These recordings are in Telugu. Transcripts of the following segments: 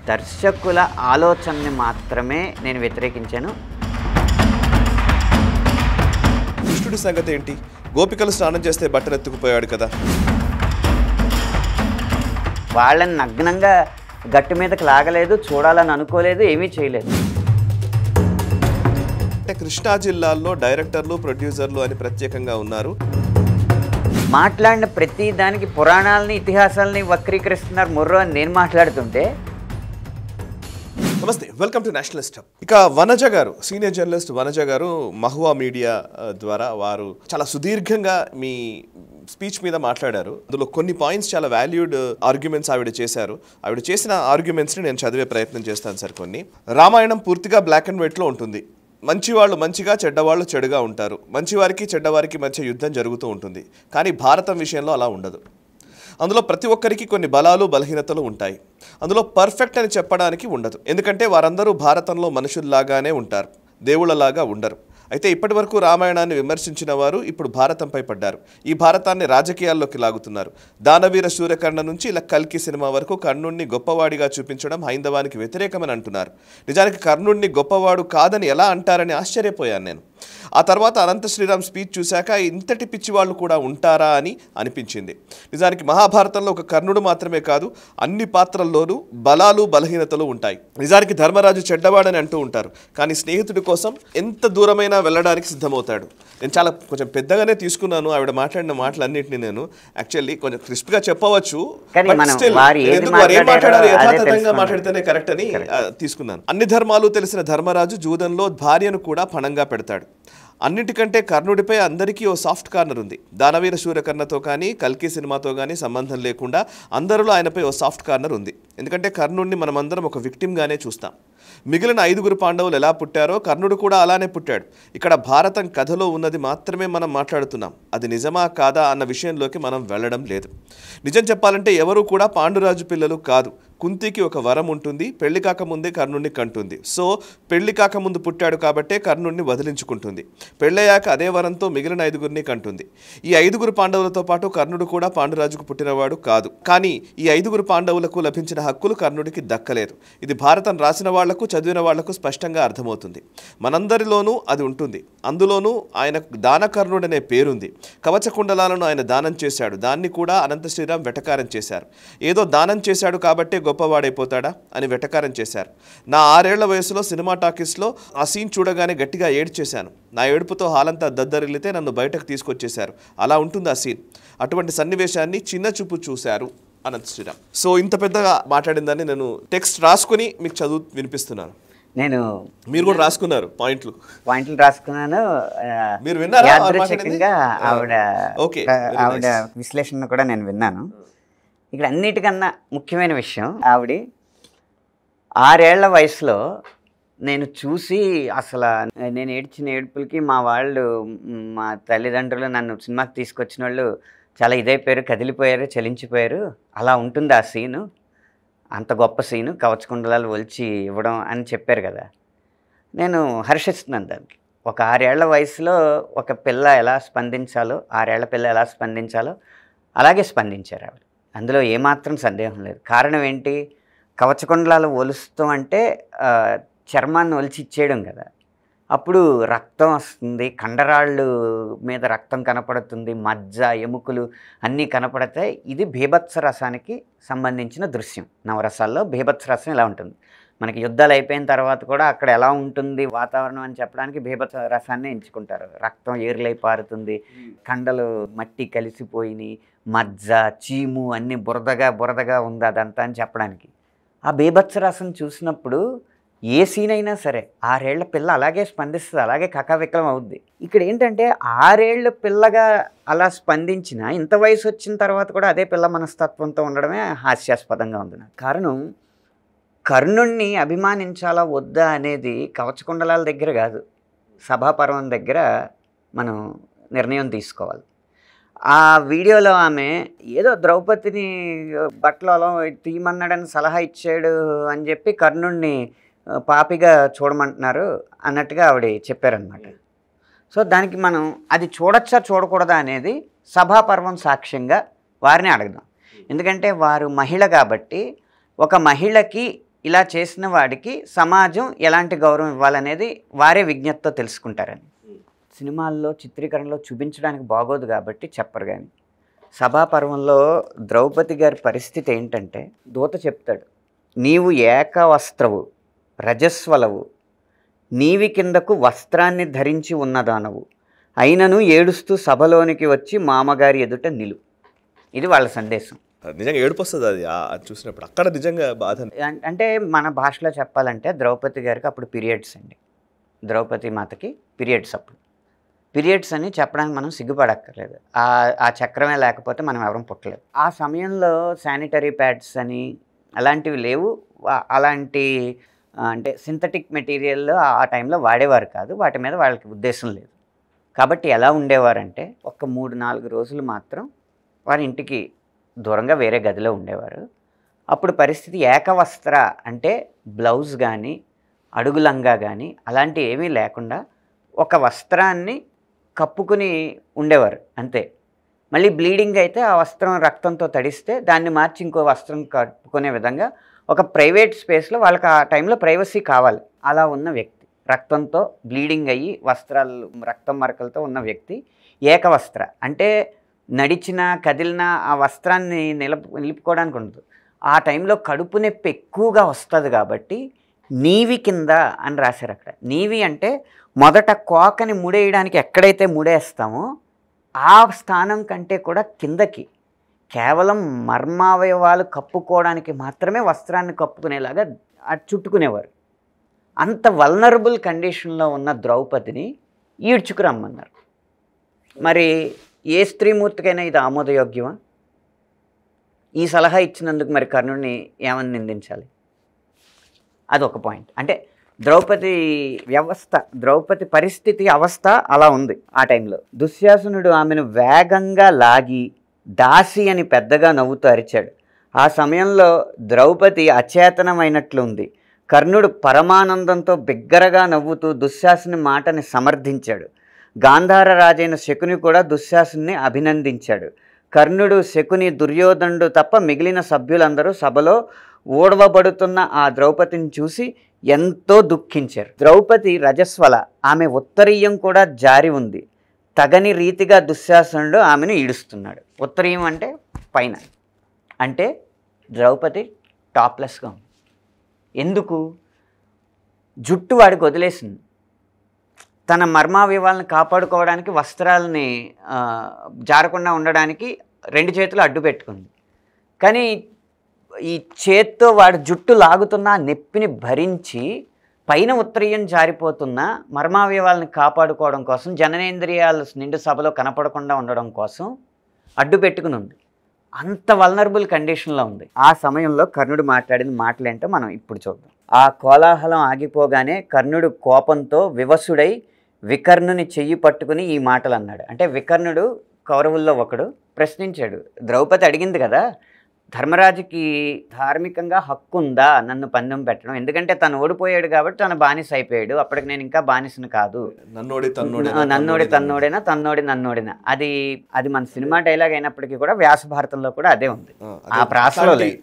దర్శకుల ఆలోచనని మాత్రమే నేను వ్యతిరేకించాను. కృష్ణుడి సంగతి ఏంటి? గోపికలు స్నానం చేస్తే బట్టలు ఎత్తుకుపోయాడు కదా. వాళ్ళని నగ్నంగా గట్టు మీదకి లాగలేదు, చూడాలని అనుకోలేదు, ఏమీ చేయలేదు. అంటే కృష్ణా జిల్లాల్లో డైరెక్టర్లు, ప్రొడ్యూసర్లు అని ప్రత్యేకంగా ఉన్నారు. మాట్లాడిన ప్రతి దానికి పురాణాలని, ఇతిహాసాలని వక్రీకరిస్తున్నారు మొర్రో అని నేను మాట్లాడుతుంటే. నమస్తే, వెల్కమ్ టు నేషనలిస్ట్ హబ్. ఇక వనజ గారు, సీనియర్ జర్నలిస్ట్ వనజ గారు మహువా మీడియా ద్వారా వారు చాలా సుదీర్ఘంగా మీ స్పీచ్ మీద మాట్లాడారు. అందులో కొన్ని పాయింట్స్, చాలా వాల్యూడ్ ఆర్గ్యుమెంట్స్ ఆవిడ చేశారు. ఆవిడ చేసిన ఆర్గ్యుమెంట్స్ని నేను చదివే ప్రయత్నం చేస్తాను సార్. కొన్ని, రామాయణం పూర్తిగా బ్లాక్ అండ్ వైట్లో ఉంటుంది. మంచివాళ్ళు మంచిగా, చెడ్డవాళ్ళు చెడుగా ఉంటారు. మంచివారికి చెడ్డవారికి మధ్య యుద్ధం జరుగుతూ ఉంటుంది. కానీ భారతం విషయంలో అలా ఉండదు. అందులో ప్రతి ఒక్కరికి కొన్ని బలాలు, బలహీనతలు ఉంటాయి. అందులో పర్ఫెక్ట్ అని చెప్పడానికి ఉండదు. ఎందుకంటే వారందరూ భారతంలో మనుషుల్లాగానే ఉంటారు, దేవుళ్ళలాగా ఉండరు. అయితే ఇప్పటి వరకు రామాయణాన్ని విమర్శించిన వారు ఇప్పుడు భారతంపై పడ్డారు. ఈ భారతాన్ని రాజకీయాల్లోకి లాగుతున్నారు. దానవీర సూర్యకర్ణ నుంచి ఇలా కల్కి సినిమా వరకు కర్ణుడిని గొప్పవాడిగా చూపించడం హైందవానికి వ్యతిరేకమని అంటున్నారు. నిజానికి కర్ణుడిని గొప్పవాడు కాదని ఎలా అంటారని ఆశ్చర్యపోయాను నేను. ఆ తర్వాత అనంత శ్రీరామ్ స్పీచ్ చూశాక ఇంతటి పిచ్చి వాళ్ళు కూడా ఉంటారా అని అనిపించింది. నిజానికి మహాభారతంలో ఒక కర్ణుడు మాత్రమే కాదు, అన్ని పాత్రల్లోనూ బలాలు, బలహీనతలు ఉంటాయి. నిజానికి ధర్మరాజు చెడ్డవాడని అంటూ ఉంటారు, కానీ స్నేహితుడి కోసం ఎంత దూరమైనా వెళ్ళడానికి సిద్ధమవుతాడు. నేను చాలా కొంచెం పెద్దగానే తీసుకున్నాను ఆవిడ మాట్లాడిన మాటలన్నింటినీ. నేను యాక్చువల్లీ కొంచెం క్రిస్ప్గా చెప్పవచ్చు, యథాతథంగా మాట్లాడితేనే కరెక్ట్ అని తీసుకున్నాను. అన్ని ధర్మాలు తెలిసిన ధర్మరాజు జూదంలో భార్యను కూడా పణంగా పెడతాడు. అన్నిటికంటే కర్ణుడిపై అందరికీ ఓ సాఫ్ట్ కార్నర్ ఉంది. దానవీర సూర్యకర్ణతో కానీ, కల్కి సినిమాతో కానీ సంబంధం లేకుండా అందరిలో ఆయనపై ఓ సాఫ్ట్ కార్నర్ ఉంది. ఎందుకంటే కర్ణుడిని మనమందరం ఒక విక్టిమ్గానే చూస్తాం. మిగిలిన 5 పాండవులు ఎలా పుట్టారో కర్ణుడు కూడా అలానే పుట్టాడు. ఇక్కడ భారతం కథలో ఉన్నది మాత్రమే మనం మాట్లాడుతున్నాం. అది నిజమా కాదా అన్న విషయంలోకి మనం వెళ్ళడం లేదు. నిజం చెప్పాలంటే ఎవరు కూడా పాండురాజు పిల్లలు కాదు. కుంతికి ఒక వరం ఉంటుంది, పెళ్లి కాకముందే కర్ణుడిని కంటుంది. సో పెళ్లి కాకముందు పుట్టాడు కాబట్టే కర్ణుడిని వదిలించుకుంటుంది. పెళ్ళయ్యాక అదే వరంతో మిగిలిన 5 కంటుంది. ఈ 5 పాండవులతో పాటు కర్ణుడు కూడా పాండురాజుకు పుట్టినవాడు కాదు. కానీ ఈ 5 పాండవులకు లభించిన హక్కులు కర్ణుడికి దక్కలేదు. ఇది భారతం రాసిన వాళ్లకు, చదివిన వాళ్లకు స్పష్టంగా అర్థమవుతుంది. మనందరిలోనూ అది ఉంటుంది. అందులోనూ ఆయనకు దానకర్ణుడనే పేరుంది. కవచకుండలాలను ఆయన దానం చేశాడు. దాన్ని కూడా అనంత శ్రీరామ్ వెటకారం చేశారు. ఏదో దానం చేశాడు కాబట్టే గొప్పవాడైపోతాడా అని వెటకారం చేశారు. నా 6 ఏళ్ల వయసులో సినిమా టాకీస్లో ఆ సీన్ చూడగానే గట్టిగా ఏడ్చేశాను. నా ఏడుపుతో హాలంతా దద్దరిల్లితే నన్ను బయటకు తీసుకొచ్చేశారు. అలా ఉంటుంది ఆ సీన్. అటువంటి సన్నివేశాన్ని చిన్న చూపు చూశారు అనంత శ్రీరామ్. సో ఇంత పెద్దగా మాట్లాడిందని నేను టెక్స్ట్ రాసుకుని మీకు చదువు వినిపిస్తున్నాను. మీరు కూడా రాసుకున్నారు పాయింట్లు రాసుకున్నాను. మీరు విన్నారా? ఆవిడ విశ్లేషణ కూడా నేను విన్నాను. ఇక్కడ అన్నిటికన్నా ముఖ్యమైన విషయం, ఆవిడ 6 ఏళ్ల వయసులో నేను చూసి అసలు నేను ఏడ్చిన ఏడుపులకి మా తల్లిదండ్రులు నన్ను సినిమాకి తీసుకొచ్చిన వాళ్ళు చాలా ఇదైపోయారు, కదిలిపోయారు, చలించిపోయారు. అలా ఉంటుంది ఆ సీను, అంత గొప్ప సీను, కవచకుండలాలు ఒలిచి ఇవ్వడం అని చెప్పారు కదా. నేను హర్షిస్తున్నాను దానికి. ఒక 6 ఏళ్ల వయసులో ఒక పిల్ల ఎలా స్పందించాలో, 6 ఏళ్ల పిల్ల ఎలా స్పందించాలో అలాగే స్పందించారు ఆవిడ. అందులో ఏమాత్రం సందేహం లేదు. కారణం ఏంటి? కవచకుండలాలు ఒలుస్తాం అంటే చర్మాన్ని ఒలిచి ఇచ్చేయడం కదా. అప్పుడు రక్తం వస్తుంది, కండరాళ్ళు మీద రక్తం కనపడుతుంది, మజ్జ, ఎముకలు అన్నీ కనపడతాయి. ఇది భీభత్స రసానికి సంబంధించిన దృశ్యం. నవరసాల్లో భీభత్స రసం ఇలా ఉంటుంది. మనకి యుద్ధాలు అయిపోయిన తర్వాత కూడా అక్కడ ఎలా ఉంటుంది వాతావరణం అని చెప్పడానికి భీభత్స రసాన్ని ఎంచుకుంటారు. రక్తం ఏర్లై పారుతుంది, కండలు మట్టి కలిసిపోయినాయి, మజ్జ, చీము అన్నీ బురదగా ఉంది అదంతా అని చెప్పడానికి. ఆ భీభత్స రసం చూసినప్పుడు ఏ సీన్ అయినా సరే 6 ఏళ్ల పిల్ల అలాగే స్పందిస్తుంది, అలాగే కకావికలం అవుద్ది. ఇక్కడ ఏంటంటే 6 ఏళ్ల పిల్లగా అలా స్పందించిన ఇంత వయసు వచ్చిన తర్వాత కూడా అదే పిల్ల మనస్తత్వంతో ఉండడమే హాస్యాస్పదంగా ఉంది. కారణం, కర్ణుణ్ణి అభిమానించాలా వద్దా అనేది కవచకుండలాల దగ్గర కాదు, సభాపర్వం దగ్గర మనం నిర్ణయం తీసుకోవాలి. ఆ వీడియోలో ఆమె ఏదో ద్రౌపదిని బట్టలలో తీయమన్నాడని సలహా ఇచ్చాడు అని చెప్పి కర్ణుణ్ణి పాపిగా చూడమంటున్నారు అన్నట్టుగా ఆవిడ చెప్పారనమాట. సో దానికి మనం అది చూడొచ్చా చూడకూడదా అనేది సభాపర్వం సాక్ష్యంగా వారిని అడగదాం. ఎందుకంటే వారు మహిళ కాబట్టి ఒక మహిళకి ఇలా చేసిన వాడికి సమాజం ఎలాంటి గౌరవం ఇవ్వాలనేది వారే విజ్ఞతతో తెలుసుకుంటారని. సినిమాల్లో చిత్రీకరణలో చూపించడానికి బాగోదు కాబట్టి చెప్పరు. కానీ సభాపర్వంలో ద్రౌపది గారి పరిస్థితి ఏంటంటే, దూత చెప్తాడు, నీవు ఏకవస్త్రవు రజస్వలవు, నీవి కిందకు వస్త్రాన్ని ధరించి ఉన్నదానవు, అయినను ఏడుస్తూ సభలోనికి వచ్చి మామగారి ఎదుట నిలు. ఇది వాళ్ళ సందేశం. నిజంగా ఏడుపు వస్తుంది అది చూసినప్పుడు. అక్కడ నిజంగా బాధ. అంటే మన భాషలో చెప్పాలంటే ద్రౌపది గారికి అప్పుడు పీరియడ్స్ అండి. ద్రౌపది మాతకి పీరియడ్స్. అప్పుడు పీరియడ్స్ అని చెప్పడానికి మనం సిగ్గుపడక్కర్లేదు. ఆ చక్రమే లేకపోతే మనం ఎవరం పుట్టలేదు. ఆ సమయంలో శానిటరీ ప్యాడ్స్ అని అలాంటివి లేవు. అలాంటి అంటే సింథటిక్ మెటీరియల్ ఆ టైంలో వాడేవారు కాదు. వాటి మీద వాళ్ళకి ఉద్దేశం లేదు. కాబట్టి ఎలా ఉండేవారంటే, ఒక 3-4 రోజులు మాత్రం వారి ఇంటికి దూరంగా వేరే గదిలో ఉండేవారు. అప్పుడు పరిస్థితి ఏకవస్త్ర అంటే బ్లౌజ్ కానీ అడుగులంగా కానీ అలాంటివి ఏమీ లేకుండా ఒక వస్త్రాన్ని కప్పుకుని ఉండేవారు అంతే. మళ్ళీ బ్లీడింగ్ అయితే ఆ వస్త్రం రక్తంతో తడిస్తే దాన్ని మార్చి ఇంకో వస్త్రం కప్పుకునే విధంగా ఒక ప్రైవేట్ స్పేస్లో వాళ్ళకి ఆ టైంలో ప్రైవసీ కావాలి. అలా ఉన్న వ్యక్తి, రక్తంతో బ్లీడింగ్ అయ్యి వస్త్రాలు రక్తం మరకలతో ఉన్న వ్యక్తి ఏకవస్త్ర అంటే నడిచినా కదిలినా ఆ వస్త్రాన్ని నిలుపుకోవడానికి ఉండదు. ఆ టైంలో కడుపు నొప్పి ఎక్కువగా వస్తుంది కాబట్టి నీవి కింద అని రాశారు అక్కడ. నీవి అంటే మొదట కోకని ముడేయడానికి ఎక్కడైతే ముడేస్తామో ఆ స్థానం కంటే కూడా కిందకి కేవలం మర్మావయవాలు కప్పుకోవడానికి మాత్రమే వస్త్రాన్ని కప్పుకునేలాగా చుట్టుకునేవారు. అంత వల్నరబుల్ కండిషన్లో ఉన్న ద్రౌపదిని ఈడ్చుకురమ్మన్నారు. మరి ఏ స్త్రీమూర్తికైనా ఇది ఆమోదయోగ్యమా? ఈ సలహా ఇచ్చినందుకు మరి కర్ణుడిని ఏమని నిందించాలి? అదొక పాయింట్. అంటే ద్రౌపది పరిస్థితి అవస్థ అలా ఉంది ఆ టైంలో. దుశ్శాసనుడు ఆమెను వేగంగా లాగి దాసి అని పెద్దగా నవ్వుతూ అరిచాడు. ఆ సమయంలో ద్రౌపది అచేతనమైనట్లుంది. కర్ణుడు పరమానందంతో బిగ్గరగా నవ్వుతూ దుశ్శాసని మాటని సమర్థించాడు. గాంధార రాజైన శకుని కూడా దుశ్శాసన్ని అభినందించాడు. కర్ణుడు, శకుని, దుర్యోధనుడు తప్ప మిగిలిన సభ్యులందరూ సభలో ఓడవబడుతున్న ఆ ద్రౌపదిని చూసి ఎంతో దుఃఖించారు. ద్రౌపది రజస్వల, ఆమె ఉత్తరీయం కూడా జారి ఉంది. తగని రీతిగా దుశ్శాసనుడు ఆమెను ఈడుస్తున్నాడు. ఉత్తరీయం అంటే పైన, అంటే ద్రౌపది టాప్లెస్గా ఉంది. ఎందుకు? జుట్టు వాడికి వదిలేసింది. తన మర్మావయవాలను కాపాడుకోవడానికి వస్త్రాలని జారకుండా ఉండడానికి 2 చేతులు అడ్డు పెట్టుకుంది. కానీ ఈ చేత్తో వాడి జుట్టు లాగుతున్న నొప్పిని భరించి పైన ఉత్తరీయం జారిపోతున్న మర్మావయవాలను కాపాడుకోవడం కోసం, జననేంద్రియాలు నిండు సభలో కనపడకుండా ఉండడం కోసం అడ్డు పెట్టుకుని ఉంది. అంత వల్నరబుల్ కండిషన్లో ఉంది. ఆ సమయంలో కర్ణుడు మాట్లాడిన మాటలేంటో మనం ఇప్పుడు చూద్దాం. ఆ కోలాహలం ఆగిపోగానే కర్ణుడు కోపంతో వివసుడై వికర్ణుని చెయ్యి పట్టుకుని ఈ మాటలు అన్నాడు. అంటే వికర్ణుడు కౌరవుల్లో ఒకడు ప్రశ్నించాడు. ద్రౌపది అడిగింది కదా, ధర్మరాజుకి ధార్మికంగా హక్కు ఉందా నన్ను పందెం పెట్టడం? ఎందుకంటే తను ఓడిపోయాడు కాబట్టి తను బానిస అయిపోయాడు. అప్పటికి నేను ఇంకా బానిసను కాదు. నన్నోడి తన్నోడేనా, తన్నోడి నన్నోడినా. అది మన సినిమా డైలాగ్ అయినప్పటికీ కూడా వ్యాస భారతంలో కూడా అదే ఉంది. ఆ ప్రాసలో లేదు,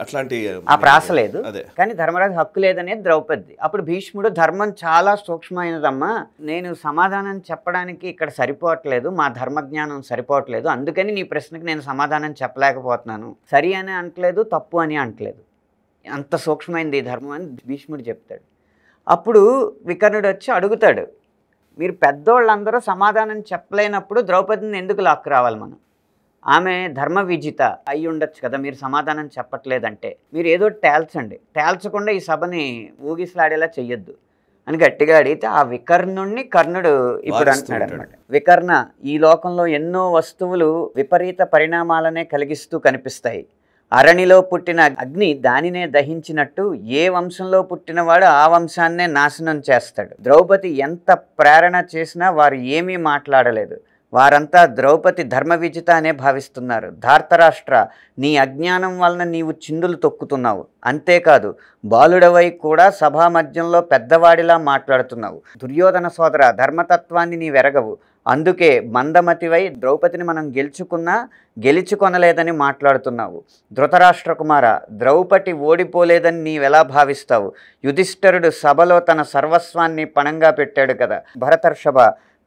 ఆ ప్రాస లేదు. కానీ ధర్మరాజు హక్కు లేదనేది ద్రౌపది. అప్పుడు భీష్ముడు, ధర్మం చాలా సూక్ష్మమైనదమ్మా, నేను సమాధానం చెప్పడానికి ఇక్కడ సరిపోవట్లేదు, మా ధర్మజ్ఞానం సరిపోవట్లేదు, అందుకని నీ ప్రశ్నకి నేను సమాధానం చెప్పలేకపోతున్నాను. సరి అని అంటలేదు, తప్పు అని అంటలేదు, అంత సూక్ష్మమైంది ధర్మం అని భీష్ముడు చెప్తాడు. అప్పుడు వికర్ణుడు వచ్చి అడుగుతాడు, మీరు పెద్దోళ్ళందరూ సమాధానం చెప్పలేనప్పుడు ద్రౌపదిని ఎందుకు లాక్కు రావాలి మనం? ఆమె ధర్మ విజిత అయి ఉండొచ్చు కదా, మీరు సమాధానం చెప్పట్లేదంటే మీరు ఏదో తేల్చండి, తేల్చకుండా ఈ సభని ఊగిసలాడేలా చెయ్యొద్దు అని గట్టిగా అడిగితే ఆ వికర్ణుణ్ణి కర్ణుడు ఇప్పుడు అంటున్నాడు అనమాట. వికర్ణ, ఈ లోకంలో ఎన్నో వస్తువులు విపరీత పరిణామాలనే కలిగిస్తూ కనిపిస్తాయి. అరణిలో పుట్టిన అగ్ని దానినే దహించినట్టు ఏ వంశంలో పుట్టినవాడు ఆ వంశాన్నే నాశనం చేస్తాడు. ద్రౌపది ఎంత ప్రేరణ చేసినా వారు ఏమీ మాట్లాడలేదు. వారంతా ద్రౌపది ధర్మ విజిత అనే భావిస్తున్నారు. ధార్తరాష్ట్ర, నీ అజ్ఞానం వలన నీవు చిందులు తొక్కుతున్నావు. అంతేకాదు బాలుడవై కూడా సభా మధ్యంలో పెద్దవాడిలా మాట్లాడుతున్నావు. దుర్యోధన సోదర, ధర్మతత్వాన్ని నీ వెరగవు. అందుకే మందమతివై ద్రౌపదిని మనం గెలుచుకొనలేదని మాట్లాడుతున్నావు. ధృతరాష్ట్ర కుమార, ద్రౌపది ఓడిపోలేదని నీవెలా భావిస్తావు? యుధిష్ఠిరుడు సభలో తన సర్వస్వాన్ని పణంగా పెట్టాడు కదా. భరతర్షభ,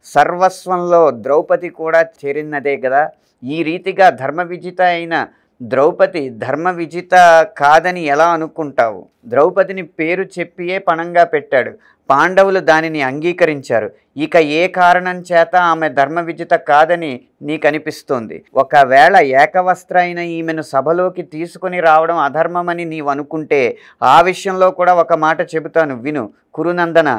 సర్వస్వంలో ద్రౌపది కూడా చేరినదే కదా. ఈ రీతిగా ధర్మ విజిత అయిన ద్రౌపది ధర్మ విజిత కాదని ఎలా అనుకుంటావు? ద్రౌపదిని పేరు చెప్పియే పణంగా పెట్టాడు. పాండవులు దానిని అంగీకరించారు. ఇక ఏ కారణం చేత ఆమె ధర్మ విజిత కాదని నీకు అనిపిస్తోంది? ఒకవేళ ఏకవస్త్ర అయిన ఈమెను సభలోకి తీసుకుని రావడం అధర్మమని నీవు అనుకుంటే ఆ విషయంలో కూడా ఒక మాట చెబుతాను విను. కురునందన,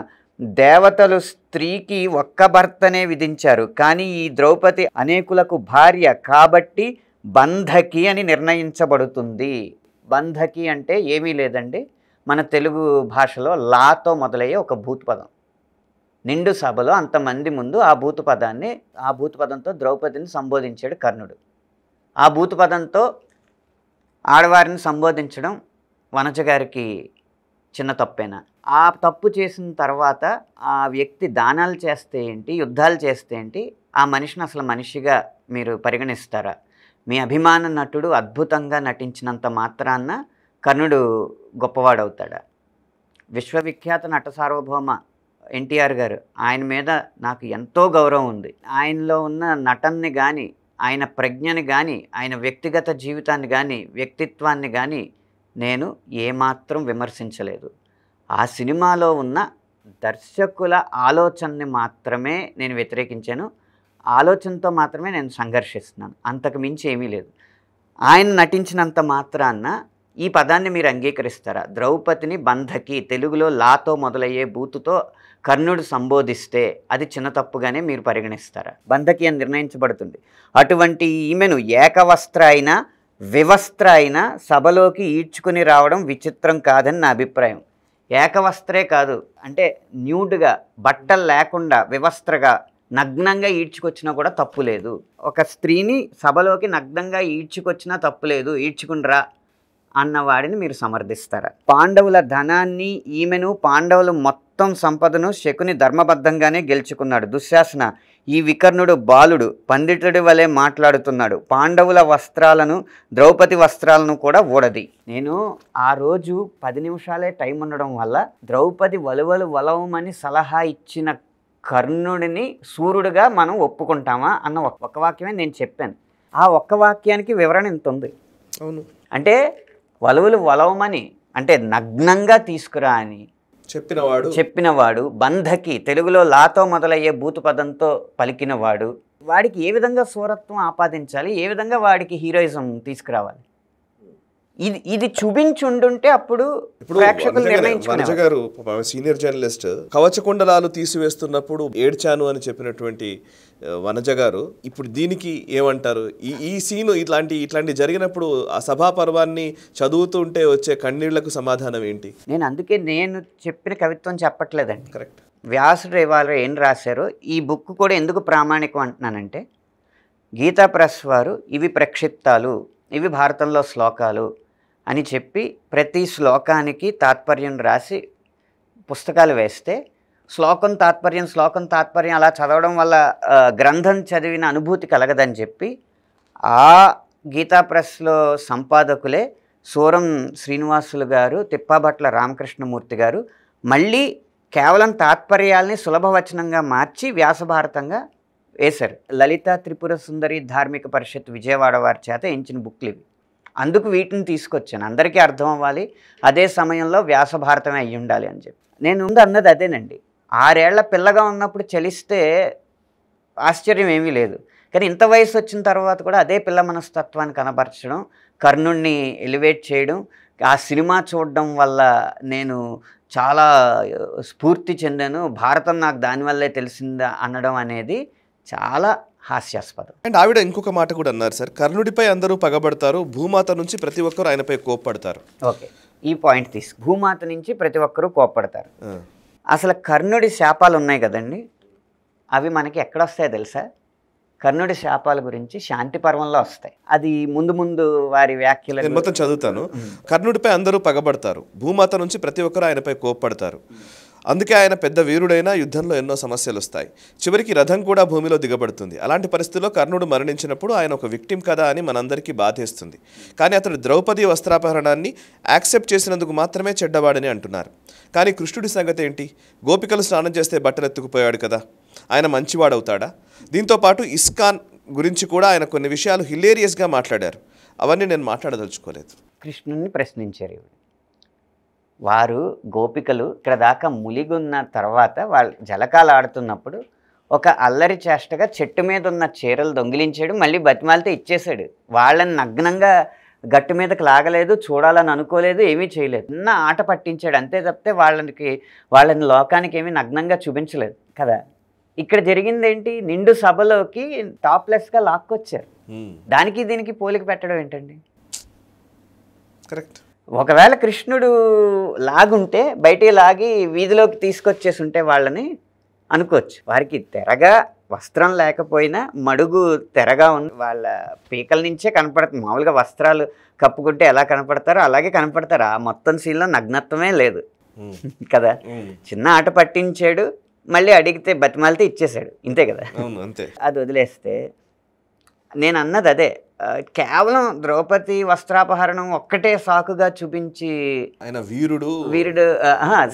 దేవతలు స్త్రీకి ఒక్క భర్తనే విధించారు. కానీ ఈ ద్రౌపది అనేకులకు భార్య కాబట్టి బంధకి అని నిర్ణయించబడుతుంది. బంధకి అంటే ఏమీ లేదండి, మన తెలుగు భాషలో లాతో మొదలయ్యే ఒక భూతపదం. నిండు సభలో అంతమంది ముందు ఆ భూతపదంతో ద్రౌపదిని సంబోధించాడు కర్ణుడు. ఆ భూతపదంతో ఆడవారిని సంబోధించడం వనజ గారికి చిన్న తప్పేనా? ఆ తప్పు చేసిన తర్వాత ఆ వ్యక్తి దానాలు చేస్తే ఏంటి, యుద్ధాలు చేస్తే ఏంటి, ఆ మనిషిని అసలు మనిషిగా మీరు పరిగణిస్తారా? మీ అభిమాన నటుడు అద్భుతంగా నటించినంత మాత్రాన కర్ణుడు గొప్పవాడవుతాడా? విశ్వవిఖ్యాత నట సార్వభౌమ ఎన్టీఆర్ గారు, ఆయన మీద నాకు ఎంతో గౌరవం ఉంది. ఆయనలో ఉన్న నటనని కానీ, ఆయన ప్రజ్ఞని కానీ, ఆయన వ్యక్తిగత జీవితాన్ని కానీ, వ్యక్తిత్వాన్ని కానీ నేను ఏమాత్రం విమర్శించలేదు. ఆ సినిమాలో ఉన్న దర్శకుల ఆలోచనని మాత్రమే నేను వ్యతిరేకించాను. ఆలోచనతో మాత్రమే నేను సంఘర్షిస్తున్నాను, అంతకు మించి ఏమీ లేదు. ఆయన నటించినంత మాత్రాన ఈ పదాన్ని మీరు అంగీకరిస్తారా? ద్రౌపదిని బంధకి, తెలుగులో లాతో మొదలయ్యే బూతుతో కర్ణుడు సంబోధిస్తే అది చిన్న తప్పుగానే మీరు పరిగణిస్తారా? బంధకి అని నిర్ణయించబడుతుంది. అటువంటి ఈమెను ఏకవస్త్ర అయినా వివస్త్ర అయినా సభలోకి ఈడ్చుకుని రావడం విచిత్రం కాదని నా అభిప్రాయం. ఏకవస్త్రే కాదు, అంటే న్యూడ్గా, బట్టలు లేకుండా వివస్త్రగా నగ్నంగా ఈడ్చుకొచ్చినా కూడా తప్పు లేదు. ఒక స్త్రీని సభలోకి నగ్నంగా ఈడ్చుకొచ్చినా తప్పు లేదు, ఈడ్చుకునిరా అన్నవాడిని మీరు సమర్థిస్తారా? పాండవుల ధనాన్ని, ఈమెను, పాండవులు మొత్తం సంపదను శకుని ధర్మబద్ధంగానే గెలుచుకున్నాడు. దుశ్శాసన, ఈ వికర్ణుడు బాలుడు, పండితుడి వలె మాట్లాడుతున్నాడు. పాండవుల వస్త్రాలను, ద్రౌపది వస్త్రాలను కూడా ఊడది. నేను ఆ రోజు 10 నిమిషాలే టైం ఉండడం వల్ల ద్రౌపది వలవమని సలహా ఇచ్చిన కర్ణుడిని సూర్యుడిగా మనం ఒప్పుకుంటామా అన్న ఒక్క వాక్యమే నేను చెప్పాను. ఆ ఒక్క వాక్యానికి వివరణ ఇంత ఉంది. అవును, అంటే వలవమని అంటే నగ్నంగా తీసుకురా అని చెప్పినవాడు, బంధకి, తెలుగులో లాతో మొదలయ్యే భూతు పదంతో పలికినవాడు, వాడికి ఏ విధంగా సూరత్వం ఆపాదించాలి, ఏ విధంగా వాడికి హీరోయిజం తీసుకురావాలి, ఇది చూపించుండుంటే అప్పుడు ప్రేక్షకులు నిర్ణయించుకునేవారు. గారు సీనియర్ జర్నలిస్ట్, కవచకుండలాలు తీసివేస్తున్నప్పుడు ఏడ్చాను అని చెప్పినటువంటి వనజ గారు ఇప్పుడు దీనికి ఏమంటారు? ఈ సీను ఇట్లాంటి జరిగినప్పుడు ఆ సభా పర్వాన్ని చదువుతుంటే వచ్చే కన్నీళ్లకు సమాధానం ఏంటి? అందుకే నేను చెప్పిన కవిత్వం చెప్పట్లేదండి. కరెక్ట్. వ్యాసుడు ఇవాళ ఏం రాశారో ఈ బుక్ కూడా ఎందుకు ప్రామాణికం అంటున్నానంటే, గీతా ప్రెస్ వారు ఇవి ప్రక్షిప్తాలు, ఇవి భారతంలో శ్లోకాలు అని చెప్పి ప్రతి శ్లోకానికి తాత్పర్యం రాసి పుస్తకాలు వేస్తే శ్లోకం తాత్పర్యం అలా చదవడం వల్ల గ్రంథం చదివిన అనుభూతి కలగదని చెప్పి ఆ గీతా ప్రెస్లో సంపాదకులే సూరం శ్రీనివాసులు గారు, తిప్పాభట్ల రామకృష్ణమూర్తి గారు మళ్ళీ కేవలం తాత్పర్యాల్ని సులభవచనంగా మార్చి వ్యాసభారతంగా వేశారు. లలితా త్రిపుర సుందరి ధార్మిక పరిషత్ విజయవాడ వారి చేత ఎంచిన బుక్లు ఇవి. అందుకు వీటిని తీసుకొచ్చాను, అందరికీ అర్థం అవ్వాలి, అదే సమయంలో వ్యాసభారతమే అయ్యి ఉండాలి అని చెప్పి. నేను ముందు అన్నది అదేనండి. 6 ఏళ్ల పిల్లగా ఉన్నప్పుడు చలిస్తే ఆశ్చర్యం ఏమీ లేదు, కానీ ఇంత వయసు వచ్చిన తర్వాత కూడా అదే పిల్ల మనస్తత్వాన్ని కనబరచడం, కర్ణుణ్ణి ఎలివేట్ చేయడం, ఆ సినిమా చూడడం వల్ల నేను చాలా స్ఫూర్తి చెందాను, భారతం నాకు దానివల్లే తెలిసిందా అనడం అనేది చాలా హాస్యాస్పదం. అండ్ ఆవిడ ఇంకొక మాట కూడా అన్నారు సార్, కర్ణుడిపై అందరూ పగబడతారు, భూమాత నుంచి ప్రతి ఒక్కరు ఆయనపై కోప్పడతారు. ఓకే, ఈ పాయింట్ తీసుకు, భూమాత నుంచి ప్రతి ఒక్కరూ కోప్పడతారు. అసలు కర్ణుడి శాపాలు ఉన్నాయి కదండి, అవి మనకి ఎక్కడొస్తాయో తెలుసా? కర్ణుడి శాపాల గురించి శాంతి పర్వంలో వస్తాయి. అది ముందు వారి వ్యాఖ్యలు మొత్తం చదువుతాను. కర్ణుడిపై అందరూ పగబడతారు, భూమాత నుంచి ప్రతి ఒక్కరు ఆయనపై కోప్పడతారు, అందుకే ఆయన పెద్ద వీరుడైనా యుద్ధంలో ఎన్నో సమస్యలు వస్తాయి. చివరికి రథం కూడా భూమిలో దిగబడుతుంది. అలాంటి పరిస్థితుల్లో కర్ణుడు మరణించినప్పుడు ఆయన ఒక విక్టిమ్ కదా అని మనందరికీ బాధేస్తుంది. కానీ అతడు ద్రౌపది వస్త్రాపహరణాన్ని యాక్సెప్ట్ చేసినందుకు మాత్రమే చెడ్డవాడని అంటున్నారు. కానీ కృష్ణుడి సంగతి ఏంటి? గోపికలు స్నానం చేస్తే బట్టలు ఎత్తుకుపోయాడు కదా, ఆయన మంచివాడవుతాడా? దీంతోపాటు ఇస్కాన్ గురించి కూడా ఆయన కొన్ని విషయాలు హిలేరియస్గా మాట్లాడారు. అవన్నీ నేను మాట్లాడదలుచుకోలేదు. కృష్ణుని ప్రశ్నించారు. వారు గోపికలు ఇక్కడ దాకా ములిగున్న తర్వాత వాళ్ళు జలకాలు ఆడుతున్నప్పుడు ఒక అల్లరి చేష్టగా చెట్టు మీద ఉన్న చీరలు దొంగిలించాడు, మళ్ళీ బతిమాలితే ఇచ్చేశాడు. వాళ్ళని నగ్నంగా గట్టు మీదకి లాగలేదు, చూడాలని అనుకోలేదు, ఏమీ చేయలేదు. చిన్న ఆట పట్టించాడు అంతే తప్పితే వాళ్ళని లోకానికి ఏమీ నగ్నంగా చూపించలేదు కదా. ఇక్కడ జరిగింది ఏంటి? నిండు సభలోకి టాప్లెస్గా లాక్కొచ్చారు. దానికి దీనికి పోలిక పెట్టడం ఏంటండి? కరెక్ట్. ఒకవేళ కృష్ణుడు లాగుంటే బయటికి లాగి వీధిలోకి తీసుకొచ్చేసి ఉంటే వాళ్ళని అనుకోవచ్చు. వారికి తెరగా వస్త్రం లేకపోయినా మడుగు తెరగా ఉంది, వాళ్ళ పీకల నుంచే కనపడుతుంది. మామూలుగా వస్త్రాలు కప్పుకుంటే ఎలా కనపడతారో అలాగే కనపడతారు. ఆ మొత్తం సీన్లో నగ్నత్వమే లేదు కదా. చిన్న ఆట పట్టించాడు, మళ్ళీ అడిగితే బతిమాలితే ఇచ్చేసాడు, ఇంతే కదా. అంతే. అది వదిలేస్తే నేను అన్నది అదే, కేవలం ద్రౌపది వస్త్రాపహరణం ఒక్కటే సాకుగా చూపించి ఆయన వీరుడు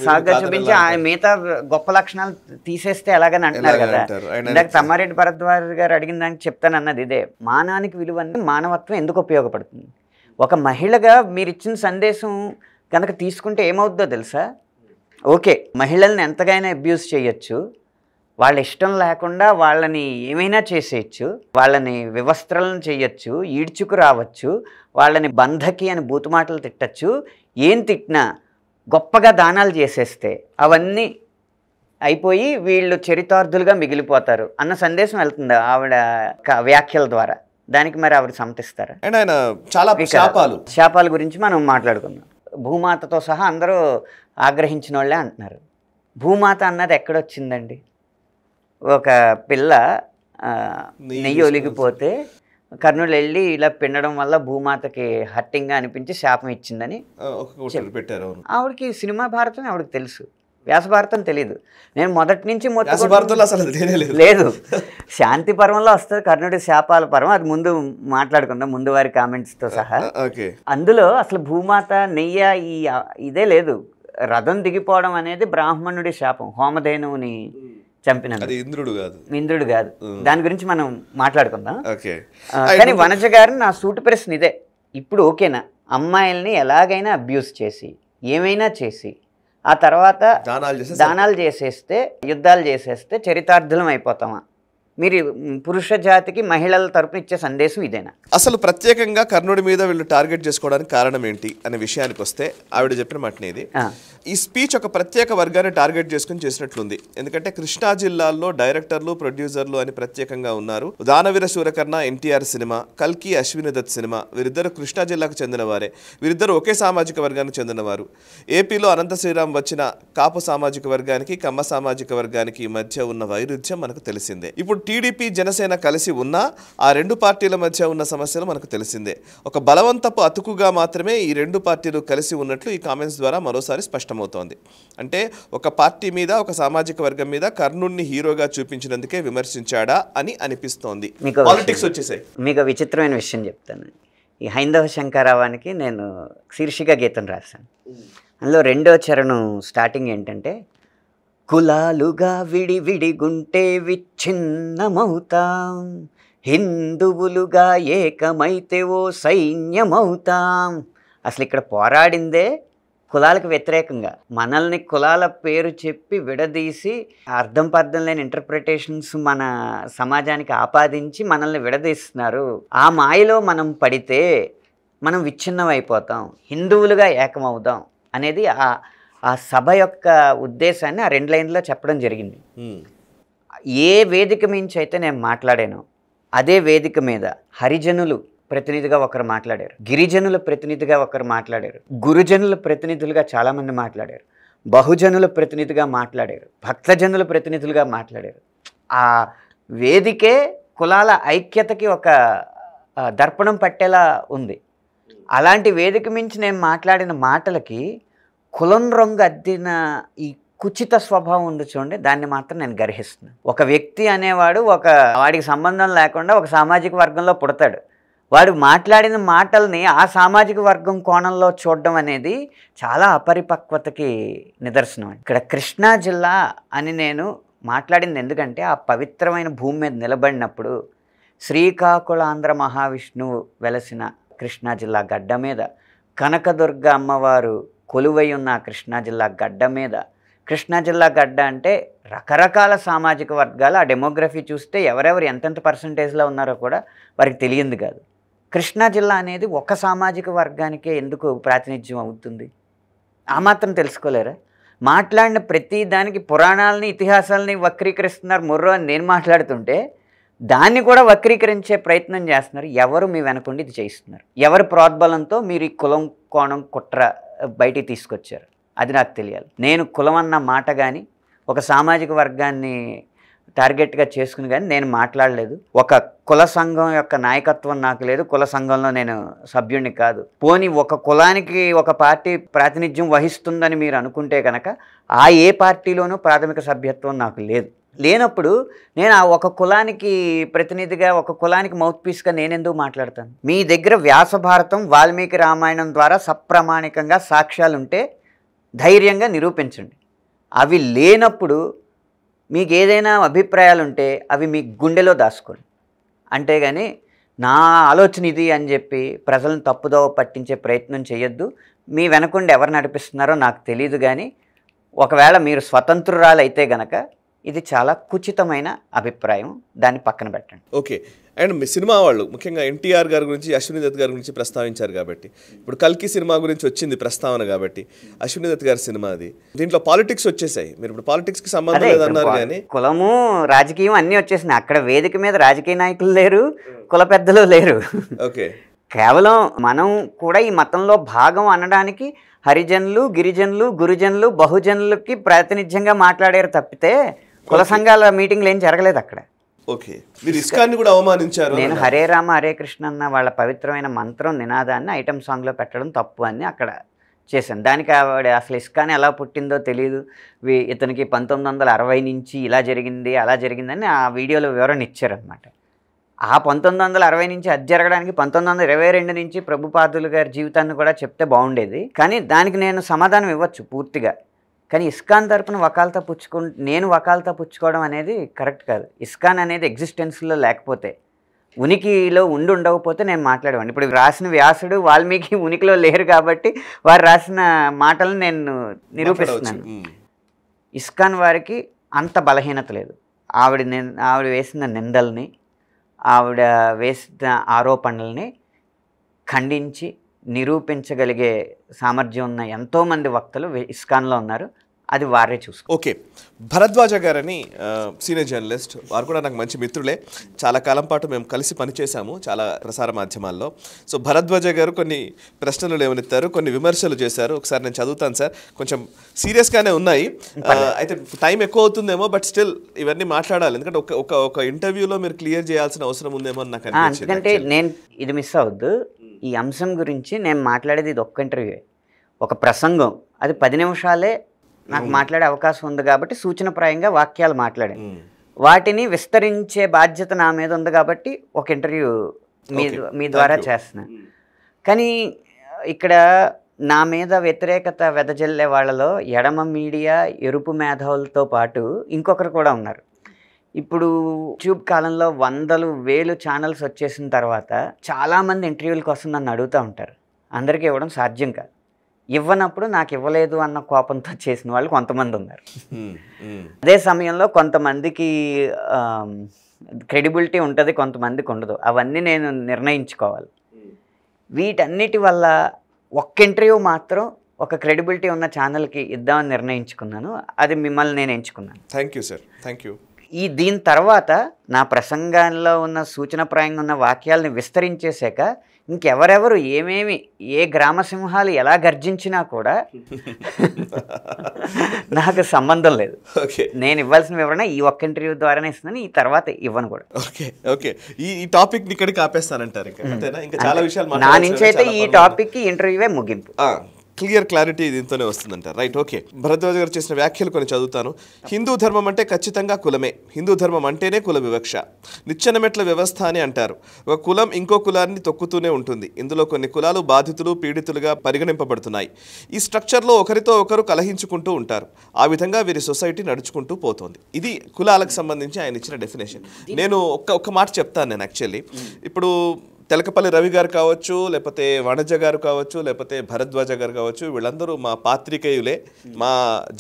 సాకుగా చూపించి మిగతా గొప్ప లక్షణాలు తీసేస్తే ఎలాగని అంటున్నారు కదా. ఇందాక తమ్మారెడ్డి భరద్వాజ్ గారు అడిగిన దానికి చెప్తాను అన్నది ఇదే. మానవానికి విలువ, మానవత్వం ఎందుకు ఉపయోగపడుతుంది? ఒక మహిళగా మీరు ఇచ్చిన సందేశం కనుక తీసుకుంటే ఏమవుద్దో తెలుసా? ఓకే, మహిళల్ని ఎంతగానో అబ్యూస్ చేయొచ్చు, వాళ్ళ ఇష్టం లేకుండా వాళ్ళని ఏమైనా చేసేయచ్చు, వాళ్ళని వివస్త్రలను చేయొచ్చు, ఈడ్చుకు రావచ్చు, వాళ్ళని బంధకి అని బూతుమాటలు తిట్టచ్చు, ఏం తిట్టినా గొప్పగా దానాలు చేసేస్తే అవన్నీ అయిపోయి వీళ్ళు చరితార్థులుగా మిగిలిపోతారు అన్న సందేశం వెళ్తుంది ఆవిడ వ్యాఖ్యల ద్వారా. దానికి మరి ఆవిడ సమ్మతిస్తారా? అండ్ ఆయన చాలా శాపాల గురించి మనం మాట్లాడుకుందాం. భూమాతతో సహా అందరూ ఆగ్రహించిన వాళ్ళే అంటున్నారు. భూమాత అన్నది ఎక్కడొచ్చిందండి? ఒక పిల్ల నెయ్యి ఒలిగిపోతే కర్ణుడు వెళ్ళి ఇలా పిండడం వల్ల భూమాతకి హర్టింగ్గా అనిపించి శాపం ఇచ్చిందని పెట్టారు. ఆవిడకి సినిమా భారతం ఆవిడకి తెలుసు, వ్యాస భారతం తెలీదు. నేను మొదటి నుంచి లేదు, శాంతి పర్వంలో వస్తుంది కర్ణుడి శాపాల పర్వం, అది ముందు మాట్లాడుకుందాం ముందు వారి కామెంట్స్తో సహా. అందులో అసలు భూమాత నెయ్య ఇదే లేదు. రథం దిగిపోవడం అనేది బ్రాహ్మణుడి శాపం, హోమధేనువుని చంపినది. ఇంద్రుడు కాదు. దాని గురించి మనం మాట్లాడుకుందాం. కానీ వనజ గారు నా సూటి ప్రశ్న ఇదే. ఇప్పుడు ఓకేనా, అమ్మాయిల్ని ఎలాగైనా అబ్యూస్ చేసి ఏమైనా చేసి ఆ తర్వాత దానాలు చేసేస్తే యుద్ధాలు చేసేస్తే చరితార్థులం అయిపోతామా? మీరు పురుష జాతికి మహిళల తరపున ఇచ్చే సందేశం ఇదేనా? అసలు ప్రత్యేకంగా కర్ణుడి మీద వీళ్ళు టార్గెట్ చేసుకోవడానికి కారణం ఏంటి అనే విషయానికి వస్తే ఆవిడ చెప్పిన మాటనే ఇది. ఈ స్పీచ్ ఒక ప్రత్యేక వర్గాన్ని టార్గెట్ చేసుకుని చేసినట్లుంది. ఎందుకంటే కృష్ణా జిల్లాల్లో డైరెక్టర్లు, ప్రొడ్యూసర్లు అని ప్రత్యేకంగా ఉన్నారు. దానవీర శూరకర్ణ ఎన్టీఆర్ సినిమా, కల్కి అశ్విని దత్ సినిమా, వీరిద్దరు కృష్ణా జిల్లాకు చెందిన వారే. వీరిద్దరు ఒకే సామాజిక వర్గానికి చెందినవారు. ఏపీలో అనంత శ్రీరామ్ వచ్చిన కాపు సామాజిక వర్గానికి, కమ్మ సామాజిక వర్గానికి మధ్య ఉన్న వైరుధ్యం మనకు తెలిసిందే. ఇప్పుడు టీడీపీ, జనసేన కలిసి ఉన్నా ఆ రెండు పార్టీల మధ్య ఉన్న సమస్యలు మనకు తెలిసిందే. ఒక బలవంతపు అతుకుగా మాత్రమే ఈ రెండు పార్టీలు కలిసి ఉన్నట్లు ఈ కామెంట్స్ ద్వారా మరోసారి స్పష్టమవుతోంది. అంటే ఒక పార్టీ మీద, ఒక సామాజిక వర్గం మీద కర్ణుడిని హీరోగా చూపించినందుకే విమర్శించాడా అని అనిపిస్తోంది. పాలిటిక్స్ వచ్చేసాయి. మీకు విచిత్రమైన విషయం చెప్తాను. ఈ హైందవ శంకరావానికి నేను శీర్షిక గీతం రాశాను. అందులో రెండో చరణం స్టార్టింగ్ ఏంటంటే, కులాలుగా విడివిడిగుంటే విచ్ఛిన్నమవుతాం, హిందువులుగా ఏకమైతే ఓ సైన్యమవుతాం. అసలు ఇక్కడ పోరాడిందే కులాలకు వ్యతిరేకంగా. మనల్ని కులాల పేరు చెప్పి విడదీసి అర్థం పర్థం లేని ఇంటర్ప్రిటేషన్స్ మన సమాజానికి ఆపాదించి మనల్ని విడదీస్తున్నారు. ఆ మాయలో మనం పడితే మనం విచ్ఛిన్నం అయిపోతాం, హిందువులుగా ఏకమవుదాం అనేది ఆ సభ యొక్క ఉద్దేశాన్ని ఆ 2 లైన్లో చెప్పడం జరిగింది. ఏ వేదిక మించి అయితే నేను మాట్లాడానో అదే వేదిక మీద హరిజనులు ప్రతినిధిగా ఒకరు మాట్లాడారు, గిరిజనుల ప్రతినిధిగా ఒకరు మాట్లాడారు, గురుజనుల ప్రతినిధులుగా చాలామంది మాట్లాడారు, బహుజనుల ప్రతినిధిగా మాట్లాడారు, భక్తజనుల ప్రతినిధులుగా మాట్లాడారు. ఆ వేదికే కులాల ఐక్యతకి ఒక దర్పణం పట్టేలా ఉంది. అలాంటి వేదిక మించి నేను మాట్లాడిన మాటలకి కులం రంగు అద్దిన ఈ కుచిత స్వభావం ఉంది చూడండి, దాన్ని మాత్రం నేను గర్హిస్తున్నాను. ఒక వ్యక్తి అనేవాడు వాడికి సంబంధం లేకుండా ఒక సామాజిక వర్గంలో పుడతాడు. వాడు మాట్లాడిన మాటల్ని ఆ సామాజిక వర్గం కోణంలో చూడడం అనేది చాలా అపరిపక్వతకి నిదర్శనం. ఇక్కడ కృష్ణా జిల్లా అని నేను మాట్లాడింది ఎందుకంటే ఆ పవిత్రమైన భూమి మీద నిలబడినప్పుడు శ్రీకాకుళాంధ్ర మహావిష్ణువు వెలసిన కృష్ణా జిల్లా గడ్డ మీద, కనకదుర్గ అమ్మవారు కొలువై ఉన్న కృష్ణా జిల్లా గడ్డ మీద, కృష్ణా జిల్లా గడ్డ అంటే రకరకాల సామాజిక వర్గాలు, ఆ డెమోగ్రఫీ చూస్తే ఎవరెవరు ఎంతెంత పర్సంటేజ్లో ఉన్నారో కూడా వారికి తెలియంది కాదు. కృష్ణా జిల్లా అనేది ఒక సామాజిక వర్గానికే ఎందుకు ప్రాతినిధ్యం అవుతుంది? ఆ మాత్రం తెలుసుకోలేరా? మాట్లాడిన ప్రతి దానికి పురాణాలని ఇతిహాసాలని వక్రీకరిస్తున్నారు మొర్రో అని నేను మాట్లాడుతుంటే దాన్ని కూడా వక్రీకరించే ప్రయత్నం చేస్తున్నారు. ఎవరు మీ వెనకుండి ఇది చేయిస్తున్నారు? ఎవరి ప్రోద్బలంతో మీరు ఈ కులం కోణం కుట్ర బయటికి తీసుకొచ్చారు? అది నాకు తెలియాలి. నేను కులం అన్న మాట కానీ ఒక సామాజిక వర్గాన్ని టార్గెట్గా చేసుకుని కానీ నేను మాట్లాడలేదు. ఒక కుల సంఘం యొక్క నాయకత్వం నాకు లేదు. కుల సంఘంలో నేను సభ్యుడిని కాదు. పోనీ ఒక కులానికి ఒక పార్టీ ప్రాతినిధ్యం వహిస్తుందని మీరు అనుకుంటే కనుక ఏ పార్టీలోనూ ప్రాథమిక సభ్యత్వం నాకు లేదు. లేనప్పుడు నేను ఆ ఒక కులానికి ప్రతినిధిగా, ఒక కులానికి మౌత్ పీస్గా నేనెందుకు మాట్లాడతాను? మీ దగ్గర వ్యాస భారతం, వాల్మీకి రామాయణం ద్వారా సప్రమాణికంగా సాక్ష్యాలుంటే ధైర్యంగా నిరూపించండి. అవి లేనప్పుడు మీకు ఏదైనా అభిప్రాయాలు ఉంటే అవి మీ గుండెలో దాచుకోండి. అంతేగాని నా ఆలోచన ఇది అని చెప్పి ప్రజలను తప్పుదోవ పట్టించే ప్రయత్నం చేయొద్దు. మీ వెనకుండి ఎవరు నడిపిస్తున్నారో నాకు తెలియదు, కానీ ఒకవేళ మీరు స్వతంత్రురాలు అయితే గనక ఇది చాలా కుచితమైన అభిప్రాయం, దాన్ని పక్కన పెట్టండి. ఓకే. అండ్ మీ సినిమా వాళ్ళు ముఖ్యంగా ఎన్టీఆర్ గారి గురించి, అశ్విని దత్ గారి గురించి ప్రస్తావించారు కాబట్టి, ఇప్పుడు కల్కి సినిమా గురించి వచ్చింది ప్రస్తావన కాబట్టి, అశ్విని దత్ గారి సినిమా అది, దీంట్లో పాలిటిక్స్ వచ్చేసాయి. మీరు ఇప్పుడు పాలిటిక్స్కి సంబంధం లేదన్నారు, కానీ కులము రాజకీయం అన్నీ వచ్చేసినాయి. అక్కడ వేదిక మీద రాజకీయ నాయకులు లేరు, కుల పెద్దలు లేరు. ఓకే. కేవలం మనం కూడా ఈ మతంలో భాగం అనడానికి హరిజనులు, గిరిజనులు, గురుజనులు, బహుజనులకి ప్రాతినిధ్యంగా మాట్లాడారు తప్పితే కుల సంఘాల మీటింగ్లు ఏం జరగలేదు అక్కడ. ఓకే. మీరు ఇస్కాన్ని కూడా అవమానించారు. నేను హరే రామ హరే కృష్ణ అన్న వాళ్ళ పవిత్రమైన మంత్రం నినాదాన్ని ఐటమ్ సాంగ్లో పెట్టడం తప్పు అని అక్కడ చేశాను. దానికి ఆవిడ అసలు ఇస్కాన్ ఎలా పుట్టిందో తెలియదు, ఇతనికి 1960 నుంచి ఇలా జరిగింది అలా జరిగిందని ఆ వీడియోలో వివరణ ఇచ్చారనమాట. ఆ 1960 నుంచి అది జరగడానికి 1922 నుంచి ప్రభుపాదులు గారి జీవితాన్ని కూడా చెప్తే బాగుండేది, కానీ దానికి నేను సమాధానం ఇవ్వచ్చు పూర్తిగా. కానీ ఇస్కాన్ తరపున నేను వకాల్తా పుచ్చుకోవడం అనేది కరెక్ట్ కాదు. ఇస్కాన్ అనేది ఎగ్జిస్టెన్స్లో లేకపోతే, ఉనికిలో ఉండకపోతే నేను మాట్లాడేవాడిని. ఇప్పుడు రాసిన వ్యాసుడు, వాల్మీకి ఉనికిలో లేరు కాబట్టి వారు రాసిన మాటలను నేను నిరూపిస్తున్నాను. ఇస్కాన్ వారికి అంత బలహీనత లేదు. ఆవిడ వేసిన నిందల్ని, ఆవిడ వేసిన ఆరోపణల్ని ఖండించి నిరూపించగలిగే సామర్థ్యం ఉన్న ఎంతోమంది వక్తలు ఇస్కాన్లో ఉన్నారు. అది వారే చూసుకో. ఓకే. భరద్వాజ గారని సీనియర్ జర్నలిస్ట్, వారు కూడా నాకు మంచి మిత్రులే. చాలా కాలం పాటు మేము కలిసి పనిచేశాము చాలా ప్రసార మాధ్యమాల్లో. సో భరద్వాజ గారు కొన్ని ప్రశ్నలు లేవనెత్తారు, కొన్ని విమర్శలు చేశారు. ఒకసారి నేను చదువుతాను సార్, కొంచెం సీరియస్గానే ఉన్నాయి. అయితే టైం ఎక్కువ అవుతుందేమో, బట్ స్టిల్ ఇవన్నీ మాట్లాడాలి, ఎందుకంటే ఒక ఇంటర్వ్యూలో మీరు క్లియర్ చేయాల్సిన అవసరం ఉందేమో అని నాకు అనిపించింది. ఎందుకంటే నేను ఇది మిస్ అవద్దు. ఈ అంశం గురించి నేను మాట్లాడేది ఇది ఒక్క ఇంటర్వ్యూ, ఒక ప్రసంగం. అది 10 నిమిషాలే నాకు మాట్లాడే అవకాశం ఉంది కాబట్టి సూచనప్రాయంగా వాక్యాలు మాట్లాడాను. వాటిని విస్తరించే బాధ్యత నా మీద ఉంది కాబట్టి ఒక ఇంటర్వ్యూ మీ ద్వారా చేస్తున్నాను. కానీ ఇక్కడ నా మీద వ్యతిరేకత వెదజల్లే వాళ్ళలో ఎడమ మీడియా, ఎరుపు మేధావులతో పాటు ఇంకొకరు కూడా ఉన్నారు. ఇప్పుడు యూట్యూబ్ కాలంలో 100,000 ఛానల్స్ వచ్చేసిన తర్వాత చాలామంది ఇంటర్వ్యూల కోసం నన్ను అడుగుతూ ఉంటారు. అందరికీ ఇవ్వడం సాధ్యం కాదు. ఇవ్వనప్పుడు నాకు ఇవ్వలేదు అన్న కోపంతో చేసిన వాళ్ళు కొంతమంది ఉన్నారు. అదే సమయంలో కొంతమందికి క్రెడిబిలిటీ ఉంటుంది, కొంతమందికి ఉండదు. అవన్నీ నేను నిర్ణయించుకోవాలి. వీటన్నిటి వల్ల ఒక్క ఇంటర్వ్యూ మాత్రం ఒక క్రెడిబిలిటీ ఉన్న ఛానల్కి ఇద్దామని నిర్ణయించుకున్నాను. అది మిమ్మల్ని నేను ఎంచుకున్నాను. Thank you sir. Thank you. దీని తర్వాత నా ప్రసంగాల్లో ఉన్న సూచనప్రాయంగా ఉన్న వాక్యాలని విస్తరించేశాక ఇంకెవరెవరు ఏ గ్రామసింహాలు ఎలా గర్జించినా కూడా నాకు సంబంధం లేదు. నేను ఇవ్వాల్సిన వివరణ ఈ ఒక్క ఇంటర్వ్యూ ద్వారానే ఇస్తున్నాను, ఈ తర్వాత ఇవ్వను కూడా. ఓకే. ఓకే. ఈ టాపిక్ ఇక్కడికి ఆపేస్తానంటారు. ఇంకా చాలా విషయాలు నా నుంచి అయితే ఈ టాపిక్ ఇంటర్వ్యూవే ముగింపు. క్లారిటీ దీంతోనే వస్తుందంటారు. Right, okay. భరద్వాజ్ గారు చేసిన వ్యాఖ్యలు కొన్ని చదువుతాను. హిందూ ధర్మం అంటే ఖచ్చితంగా కులమే. హిందూ ధర్మం అంటేనే కుల వివక్ష. నిచ్చెనమెట్ల వ్యవస్థ అని అంటారు. ఒక కులం ఇంకో కులాన్ని తొక్కుతూనే ఉంటుంది. ఇందులో కొన్ని కులాలు బాధితులు పీడితులుగా పరిగణింపబడుతున్నాయి. ఈ స్ట్రక్చర్లో ఒకరితో ఒకరు కలహించుకుంటూ ఉంటారు. ఆ విధంగా వీరి సొసైటీ నడుచుకుంటూ పోతుంది. ఇది కులాలకు సంబంధించి ఆయన ఇచ్చిన డెఫినేషన్. నేను ఒక్క మాట చెప్తాను. నేను యాక్చువల్లీ ఇప్పుడు తెలకపల్లి రవి గారు కావచ్చు, లేకపోతే వనజ గారు కావచ్చు, లేకపోతే భరద్వాజ గారు కావచ్చు, వీళ్ళందరూ మా పాత్రికేయులే, మా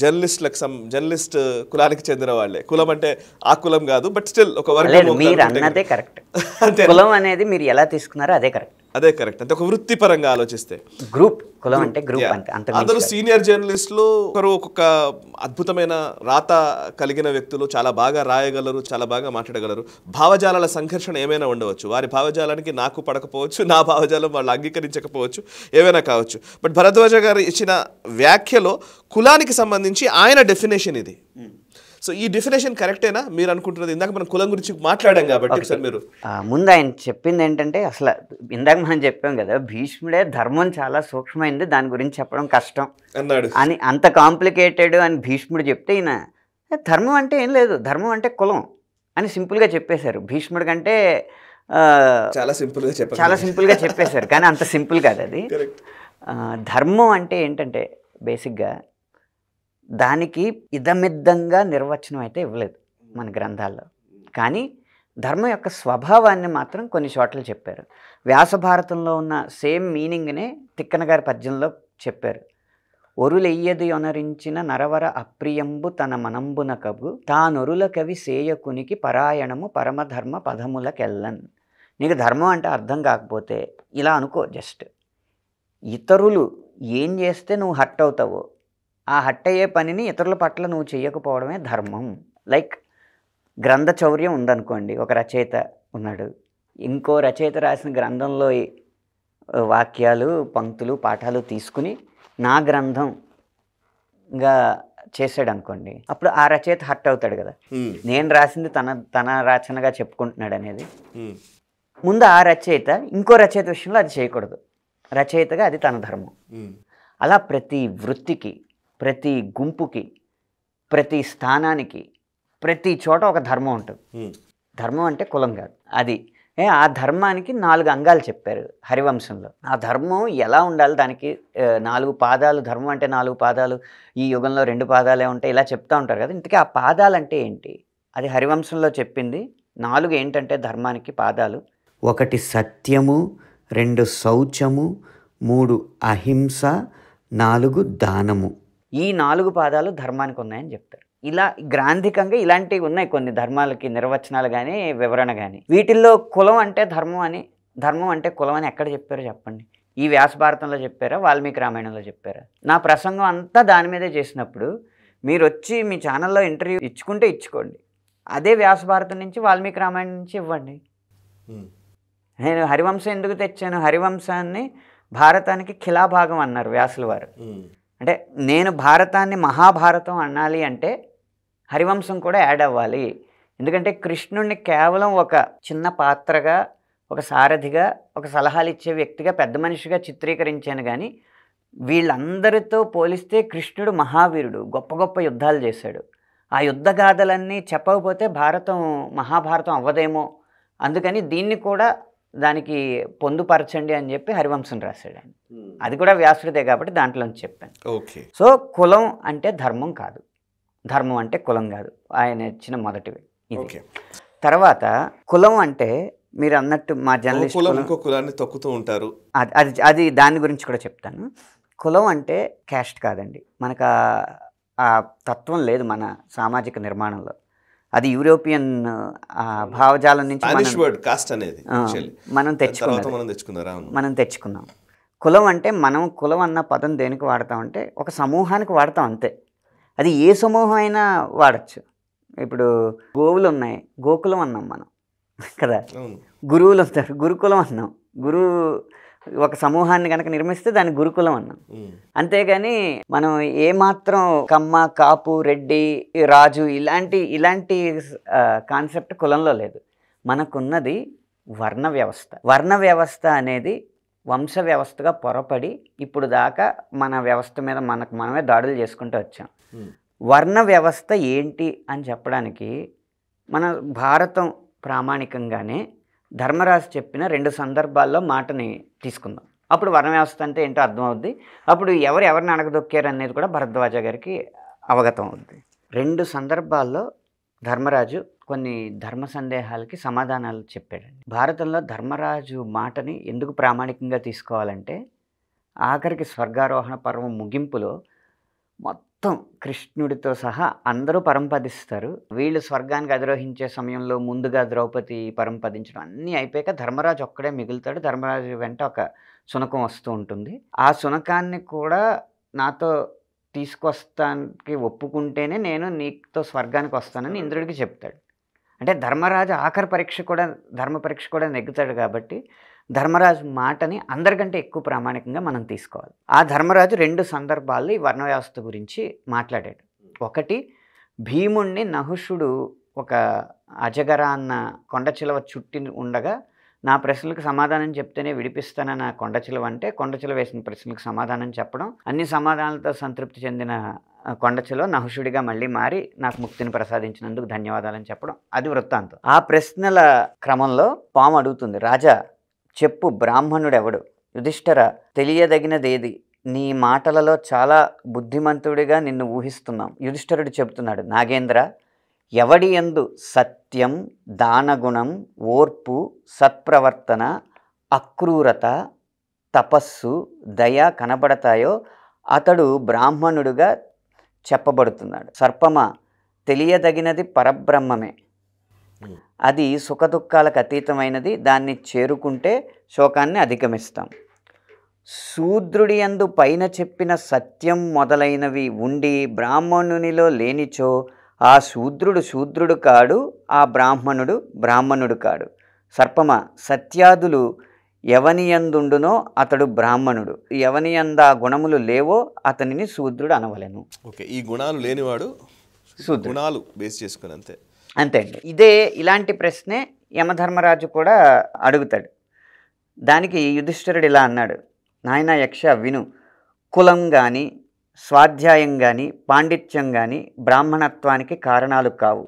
జర్నలిస్ట్ కులానికి చెందిన వాళ్ళే. కులం అంటే ఆ కులం కాదు, బట్ స్టిల్ ఒక వర్గం. మీరు అన్నదే కరెక్ట్. కులం అనేది మీరు ఎలా తీసుకున్నారో అదే కరెక్ట్. అంటే ఒక వృత్తిపరంగా ఆలోచిస్తే గ్రూప్ కులం అంటే గ్రూప్ అంతే. అందరూ సీనియర్ జర్నలిస్టులు, ఒకరు ఒక్కొక్క అద్భుతమైన రాత కలిగిన వ్యక్తులు, చాలా బాగా రాయగలరు, చాలా బాగా మాట్లాడగలరు. భావజాలాల సంఘర్షణ ఏమైనా ఉండవచ్చు. వారి భావజాలానికి నాకు పడకపోవచ్చు, నా భావజాలం వాళ్ళు అంగీకరించకపోవచ్చు, ఏమైనా కావచ్చు. బట్ భరద్వాజ గారు ఇచ్చిన వ్యాఖ్యలో కులానికి సంబంధించి ఆయన డెఫినేషన్ ఇది. సో ఈ డెఫినేషన్ కరెక్టేనా మీరు అనుకుంటున్నది? ఇందాక మనం కులం గురించి మాట్లాడాం కాబట్టి సార్ మీరు ముందు ఆయన చెప్పింది ఏంటంటే, అసలు ఇందాక మనం చెప్పాం కదా, భీష్ముడే ధర్మం చాలా సూక్ష్మమైంది, దాని గురించి చెప్పడం కష్టం అన్నాడు అని, అంత కాంప్లికేటెడ్ అని భీష్ముడు చెప్తే ఈయన ధర్మం అంటే ఏం లేదు, ధర్మం అంటే కులం అని సింపుల్గా చెప్పేశారు. భీష్ముడి కంటే చాలా సింపుల్గా చెప్పేశారు. కానీ అంత సింపుల్ కాదు అది. ధర్మం అంటే ఏంటంటే బేసిక్గా దానికి ఇదమిద్దంగా నిర్వచనం అయితే ఇవ్వలేదు మన గ్రంథాల్లో. కానీ ధర్మం యొక్క స్వభావాన్ని మాత్రం కొన్ని చోట్ల చెప్పారు. వ్యాస భారతంలో ఉన్న సేమ్ మీనింగ్నే తిక్కన గారి పద్యంలో చెప్పారు. ఒరులెయ్యది ఒనరించిన నరవర అప్రియంబు తన మనంబున కబు తానొరుల కవి సేయకునికి పరాయణము పరమధర్మ పదములకెళ్ళన్. నీకు ధర్మం అంటే అర్థం కాకపోతే ఇలా అనుకో, జస్ట్ ఇతరులు ఏం చేస్తే నువ్వు హర్ట్ అవుతావో ఆ హట్ అయ్యే పనిని ఇతరుల పట్ల నువ్వు చేయకపోవడమే ధర్మం. లైక్ గ్రంథ చౌర్యం ఉందనుకోండి, ఒక రచయిత ఉన్నాడు, ఇంకో రచయిత రాసిన గ్రంథంలో వాక్యాలు, పంక్తులు, పాఠాలు తీసుకుని నా గ్రంథంగా చేసాడు అనుకోండి, అప్పుడు ఆ రచయిత హర్ట్ అవుతాడు కదా. నేను రాసింది తన రచనగా చెప్పుకుంటున్నాడు అనేది. ముందు ఆ రచయిత ఇంకో రచయిత విషయంలో అది చేయకూడదు. రచయితగా అది తన ధర్మం. అలా ప్రతి వృత్తికి, ప్రతి గుంపుకి, ప్రతి స్థానానికి, ప్రతి చోట ఒక ధర్మం ఉంటుంది. ధర్మం అంటే కులం కాదు. అది ఆ ధర్మానికి 4 అంగాలు చెప్పారు హరివంశంలో. ఆ ధర్మం ఎలా ఉండాలి, దానికి 4 పాదాలు. ధర్మం అంటే 4 పాదాలు, ఈ యుగంలో 2 పాదాలే ఉంటాయి, ఇలా చెప్తూ ఉంటారు కదా. ఇంతకీ ఆ పాదాలు అంటే ఏంటి? అది హరివంశంలో చెప్పింది. 4 ఏంటంటే ధర్మానికి పాదాలు: 1 సత్యము, 2 శౌచము, 3 అహింస, 4 దానము. ఈ 4 పాదాలు ధర్మానికి ఉన్నాయని చెప్తారు. ఇలా గ్రాంధికంగా ఇలాంటివి ఉన్నాయి కొన్ని ధర్మాలకి నిర్వచనాలు కానీ వివరణ కానీ. వీటిల్లో కులం అంటే ధర్మం అని, ధర్మం అంటే కులం అని ఎక్కడ చెప్పారో చెప్పండి. ఈ వ్యాస భారతంలో చెప్పారా, వాల్మీకి రామాయణంలో చెప్పారా? నా ప్రసంగం అంతా దాని మీదే చేసినప్పుడు మీరు వచ్చి మీ ఛానల్లో ఇంటర్వ్యూ ఇచ్చుకుంటే ఇచ్చుకోండి, అదే వ్యాస భారతం నుంచి వాల్మీకి రామాయణం నుంచి ఇవ్వండి. నేను హరివంశం ఎందుకు తెచ్చాను? హరివంశాన్ని భారతానికి ఖిలాభాగం అన్నారు వ్యాసుల వారు. అంటే నేను భారతాన్ని మహాభారతం అనాలి అంటే హరివంశం కూడా యాడ్ అవ్వాలి. ఎందుకంటే కృష్ణుడిని కేవలం ఒక చిన్న పాత్రగా, ఒక సారథిగా, ఒక సలహాలు ఇచ్చే వ్యక్తిగా, పెద్ద మనిషిగా చిత్రీకరించాను. కానీ వీళ్ళందరితో పోలిస్తే కృష్ణుడు మహావీరుడు, గొప్ప గొప్ప యుద్ధాలు చేశాడు. ఆ యుద్ధ గాథలన్నీ చెప్పకపోతే భారతం మహాభారతం అవ్వదేమో, అందుకని దీన్ని కూడా దానికి పొందుపరచండి అని చెప్పి హరివంశం రాశాడు ఆయన. అది కూడా వ్యాసుడిదే కాబట్టి దాంట్లోంచి చెప్పాను. ఓకే. సో కులం అంటే ధర్మం కాదు, ధర్మం అంటే కులం కాదు, ఆయన ఇచ్చిన మొదటివి ఇది. తర్వాత కులం అంటే మీరు అన్నట్టు మా జర్నలిస్ట్ కులాన్ని తొక్కుతూ ఉంటారు, అది దాని గురించి కూడా చెప్తాను. కులం అంటే క్యాస్ట్ కాదండి, మనకు ఆ తత్వం లేదు మన సామాజిక నిర్మాణంలో. అది యూరోపియన్ భావజాలం నుంచి మనం తెచ్చుకున్నాం. కులం అంటే మనం కులం అన్న పదం దేనికి వాడతామంటే ఒక సమూహానికి వాడతాం అంతే. అది ఏ సమూహం అయినా వాడచ్చు. ఇప్పుడు గోవులు ఉన్నాయి, గోకులం అన్నాం మనం కదా. గురువులు ఉంటారు, గురుకులం అన్నాం. గురువు ఒక సమూహాన్ని కనుక నిర్మిస్తే దాన్ని గురుకులం అన్నాం. అంతేగాని మనం ఏమాత్రం కమ్మ, కాపు, రెడ్డి, రాజు ఇలాంటి కాన్సెప్ట్ కులంలో లేదు. మనకున్నది వర్ణ వ్యవస్థ. వర్ణ వ్యవస్థ అనేది వంశ వ్యవస్థగా పొరపడి ఇప్పుడు దాకా మన వ్యవస్థ మీద మనమే దాడులు చేసుకుంటూ వచ్చాం. వర్ణ వ్యవస్థ ఏంటి అని చెప్పడానికి మన భారతం ప్రామాణికంగానే ధర్మరాజు చెప్పిన 2 సందర్భాల్లో మాటని తీసుకుందాం. అప్పుడు వర్ణ వ్యవస్థ అంటే ఏంటో అర్థమవుద్ది. అప్పుడు ఎవరిని అణగదొక్కారు అనేది కూడా భరద్వాజ గారికి అవగతం అవుద్ది. 2 సందర్భాల్లో ధర్మరాజు కొన్ని ధర్మ సందేహాలకి సమాధానాలు చెప్పాడండి. భారతంలో ధర్మరాజు మాటని ఎందుకు ప్రామాణికంగా తీసుకోవాలంటే ఆఖరికి స్వర్గారోహణ పర్వం ముగింపులో మొత్తం కృష్ణుడితో సహా అందరూ పరంపదిస్తారు. వీళ్ళు స్వర్గానికి అధిరోహించే సమయంలో ముందుగా ద్రౌపది పరంపదించడం అన్నీ అయిపోయాక ధర్మరాజు ఒక్కడే మిగులుతాడు. ధర్మరాజు వెంట ఒక శునకం వస్తూ ఉంటుంది. ఆ శునకాన్ని కూడా నాతో తీసుకొస్తానికి ఒప్పుకుంటేనే నేను నీతో స్వర్గానికి వస్తానని ఇంద్రుడికి చెప్తాడు. అంటే ధర్మరాజు ఆఖరి ధర్మ పరీక్ష కూడా నెగ్గుతాడు. కాబట్టి ధర్మరాజు మాటని అందరికంటే ఎక్కువ ప్రామాణికంగా మనం తీసుకోవాలి. ఆ ధర్మరాజు 2 సందర్భాల్లో ఈ వర్ణ వ్యవస్థ గురించి మాట్లాడాడు. ఒకటి, భీముణ్ణి నహుషుడు ఒక అజగర అన్న కొండచిలవ చుట్టి ఉండగా నా ప్రశ్నలకు సమాధానం చెప్తేనే విడిపిస్తానన్న కొండచిలవ అంటే కొండచిలవ వేసిన ప్రశ్నలకు సమాధానం చెప్పడం, అన్ని సమాధానాలతో సంతృప్తి చెందిన కొండచిలవ నహుషుడిగా మళ్ళీ మారి నాకు ముక్తిని ప్రసాదించినందుకు ధన్యవాదాలని చెప్పడం, అది వృత్తాంతం. ఆ ప్రశ్నల క్రమంలో పాము అడుగుతుంది, రాజా చెప్పు, బ్రాహ్మణుడెవడు? యుధిష్ఠిర, తెలియదగినదేది? నీ మాటలలో చాలా బుద్ధిమంతుడిగా నిన్ను ఊహిస్తున్నాం. యుధిష్ఠిరుడు చెబుతున్నాడు, నాగేంద్ర, ఎవడి యందు సత్యం, దానగుణం, ఓర్పు, సత్ప్రవర్తన, అక్రూరత, తపస్సు, దయ కనబడతాయో అతడు బ్రాహ్మణుడుగా చెప్పబడుతున్నాడు. సర్పమ, తెలియదగినది పరబ్రహ్మమే. అది సుఖదుఖాలకు అతీతమైనది. దాన్ని చేరుకుంటే శోకాన్ని అధిగమిస్తాం. శూద్రుడి యందు పైన చెప్పిన సత్యం మొదలైనవి ఉండి బ్రాహ్మణునిలో లేనిచో ఆ శూద్రుడు కాడు, ఆ బ్రాహ్మణుడు కాడు. సర్పమ, సత్యాదులు ఎవనియందుండునో అతడు బ్రాహ్మణుడు, ఎవనియంద ఆ గుణములు లేవో అతనిని శూద్రుడు అనవలెను. ఓకే, ఈ గుణాలు లేనివాడు గుణాలు బేస్ చేసుకుని అంతే అండి. ఇలాంటి ప్రశ్నే యమధర్మరాజు కూడా అడుగుతాడు. దానికి యుధిష్ఠిరుడు ఇలా అన్నాడు, నాయన యక్ష విను, కులం కానీ స్వాధ్యాయం కానీ పాండిత్యం కానీ బ్రాహ్మణత్వానికి కారణాలు కావు.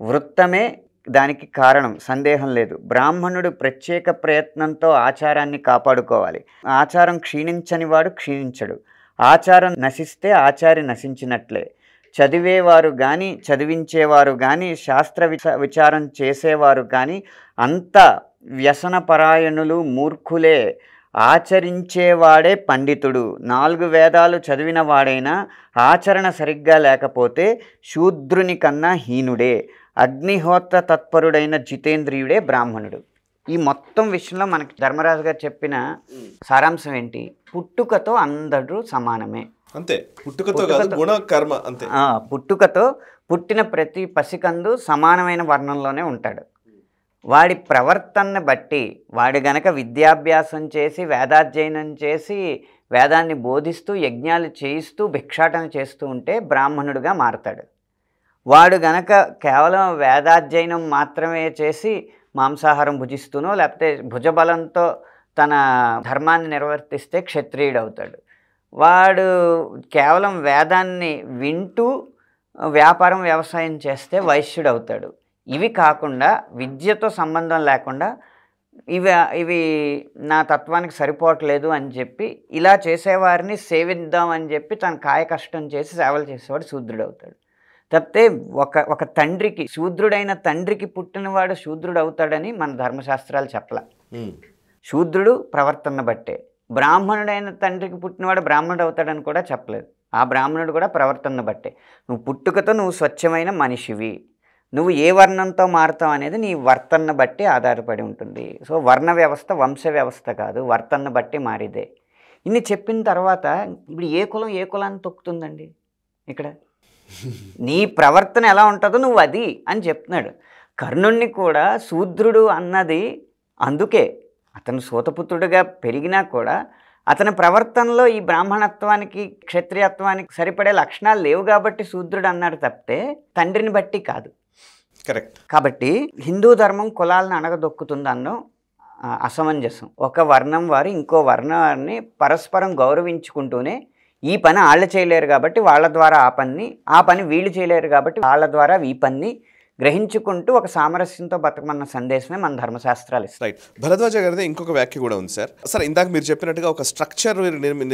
వృత్తమే దానికి కారణం, సందేహం లేదు. బ్రాహ్మణుడు ప్రత్యేక ప్రయత్నంతో ఆచారాన్ని కాపాడుకోవాలి. ఆచారం క్షీణించని వాడు క్షీణించడు. ఆచారం నశిస్తే ఆచారి నశించినట్లే. చదివేవారు కానీ చదివించేవారు కానీ శాస్త్ర విచారం చేసేవారు కానీ అంత వ్యసనపరాయణులు మూర్ఖులే. ఆచరించేవాడే పండితుడు. 4 వేదాలు చదివిన వాడైనా ఆచరణ సరిగ్గా లేకపోతే శూద్రుని కన్నా హీనుడే. అగ్నిహోత్ర తత్పరుడైన జితేంద్రియుడే బ్రాహ్మణుడు. ఈ మొత్తం విషయంలో మనకి ధర్మరాజు గారు చెప్పిన సారాంశం ఏంటి? పుట్టుకతో అందరూ సమానమే. అంతే, పుట్టుకతో కాదు, గుణ కర్మ అంతే. పుట్టుకతో పుట్టిన ప్రతి పసికందు సమానమైన వర్ణంలోనే ఉంటాడు. వాడి ప్రవర్తనను బట్టి వాడు గనక విద్యాభ్యాసం చేసి వేదాధ్యయనం చేసి వేదాన్ని బోధిస్తూ యజ్ఞాలు చేయిస్తూ భిక్షాటన చేస్తూ ఉంటే బ్రాహ్మణుడిగా మారతాడు. వాడు గనక కేవలం వేదాధ్యయనం మాత్రమే చేసి మాంసాహారం భుజిస్తూనో లేకపోతే భుజబలంతో తన ధర్మాన్ని నిర్వర్తిస్తే క్షత్రియుడు అవుతాడు. వాడు కేవలం వేదాన్ని వింటూ వ్యాపారం వ్యవసాయం చేస్తే వైశ్యుడు అవుతాడు. ఇవి కాకుండా విద్యతో సంబంధం లేకుండా ఇవి నా తత్వానికి సరిపోవట్లేదు అని చెప్పి ఇలా చేసేవారిని సేవిద్దామని చెప్పి తన కాయ కష్టం చేసి సేవలు చేసేవాడు శూద్రుడు అవుతాడు. తప్పితే ఒక తండ్రికి, శూద్రుడైన తండ్రికి పుట్టినవాడు శూద్రుడు అవుతాడని మన ధర్మశాస్త్రాలు చెప్పలే. శూద్రుడు ప్రవర్తన బట్టే. బ్రాహ్మణుడైన తండ్రికి పుట్టినవాడు బ్రాహ్మణుడు అవుతాడని కూడా చెప్పలేదు. ఆ బ్రాహ్మణుడు కూడా ప్రవర్తన బట్టే. నువ్వు పుట్టుకతో నువ్వు స్వచ్ఛమైన మనిషివి. నువ్వు ఏ వర్ణంతో మారుతావు అనేది నీ వర్తన బట్టి ఆధారపడి ఉంటుంది. సో వర్ణ వ్యవస్థ వంశ వ్యవస్థ కాదు, వర్తన బట్టి మారిదే. ఇన్ని చెప్పిన తర్వాత ఇప్పుడు ఏ కులం ఏ కులాన్ని తొక్కుతుందండి? ఇక్కడ నీ ప్రవర్తన ఎలా ఉంటుందో నువ్వు అది అని చెప్తున్నాడు. కర్ణుణ్ణి కూడా శూద్రుడు అన్నది అందుకే. అతను సూతపుత్రుడిగా పెరిగినా కూడా అతని ప్రవర్తనలో ఈ బ్రాహ్మణత్వానికి క్షత్రియత్వానికి సరిపడే లక్షణాలు లేవు కాబట్టి శూద్రుడు అన్నాడు తప్పితే తండ్రిని బట్టి కాదు. కరెక్ట్. కాబట్టి హిందూ ధర్మం కులాలను అణగదొక్కుతుంది అన్నో అసమంజసం. ఒక వర్ణం వారు ఇంకో వర్ణాన్ని పరస్పరం గౌరవించుకుంటూనే ఈ పని వాళ్ళు చేయలేరు కాబట్టి వాళ్ళ ద్వారా ఆ పని వీళ్ళు చేయలేరు కాబట్టి వాళ్ళ ద్వారా ఈ పని గ్రహించుకుంటూ ఒక సామరస్యంతో బతకమన్న సందేశమే మన ధర్మశాస్త్రాలు ఇస్తాయి. రైట్. భరద్వాజ గారిది ఇంకొక వ్యాఖ్య కూడా ఉంది సార్. సార్ ఇందాక మీరు చెప్పినట్టుగా ఒక స్ట్రక్చర్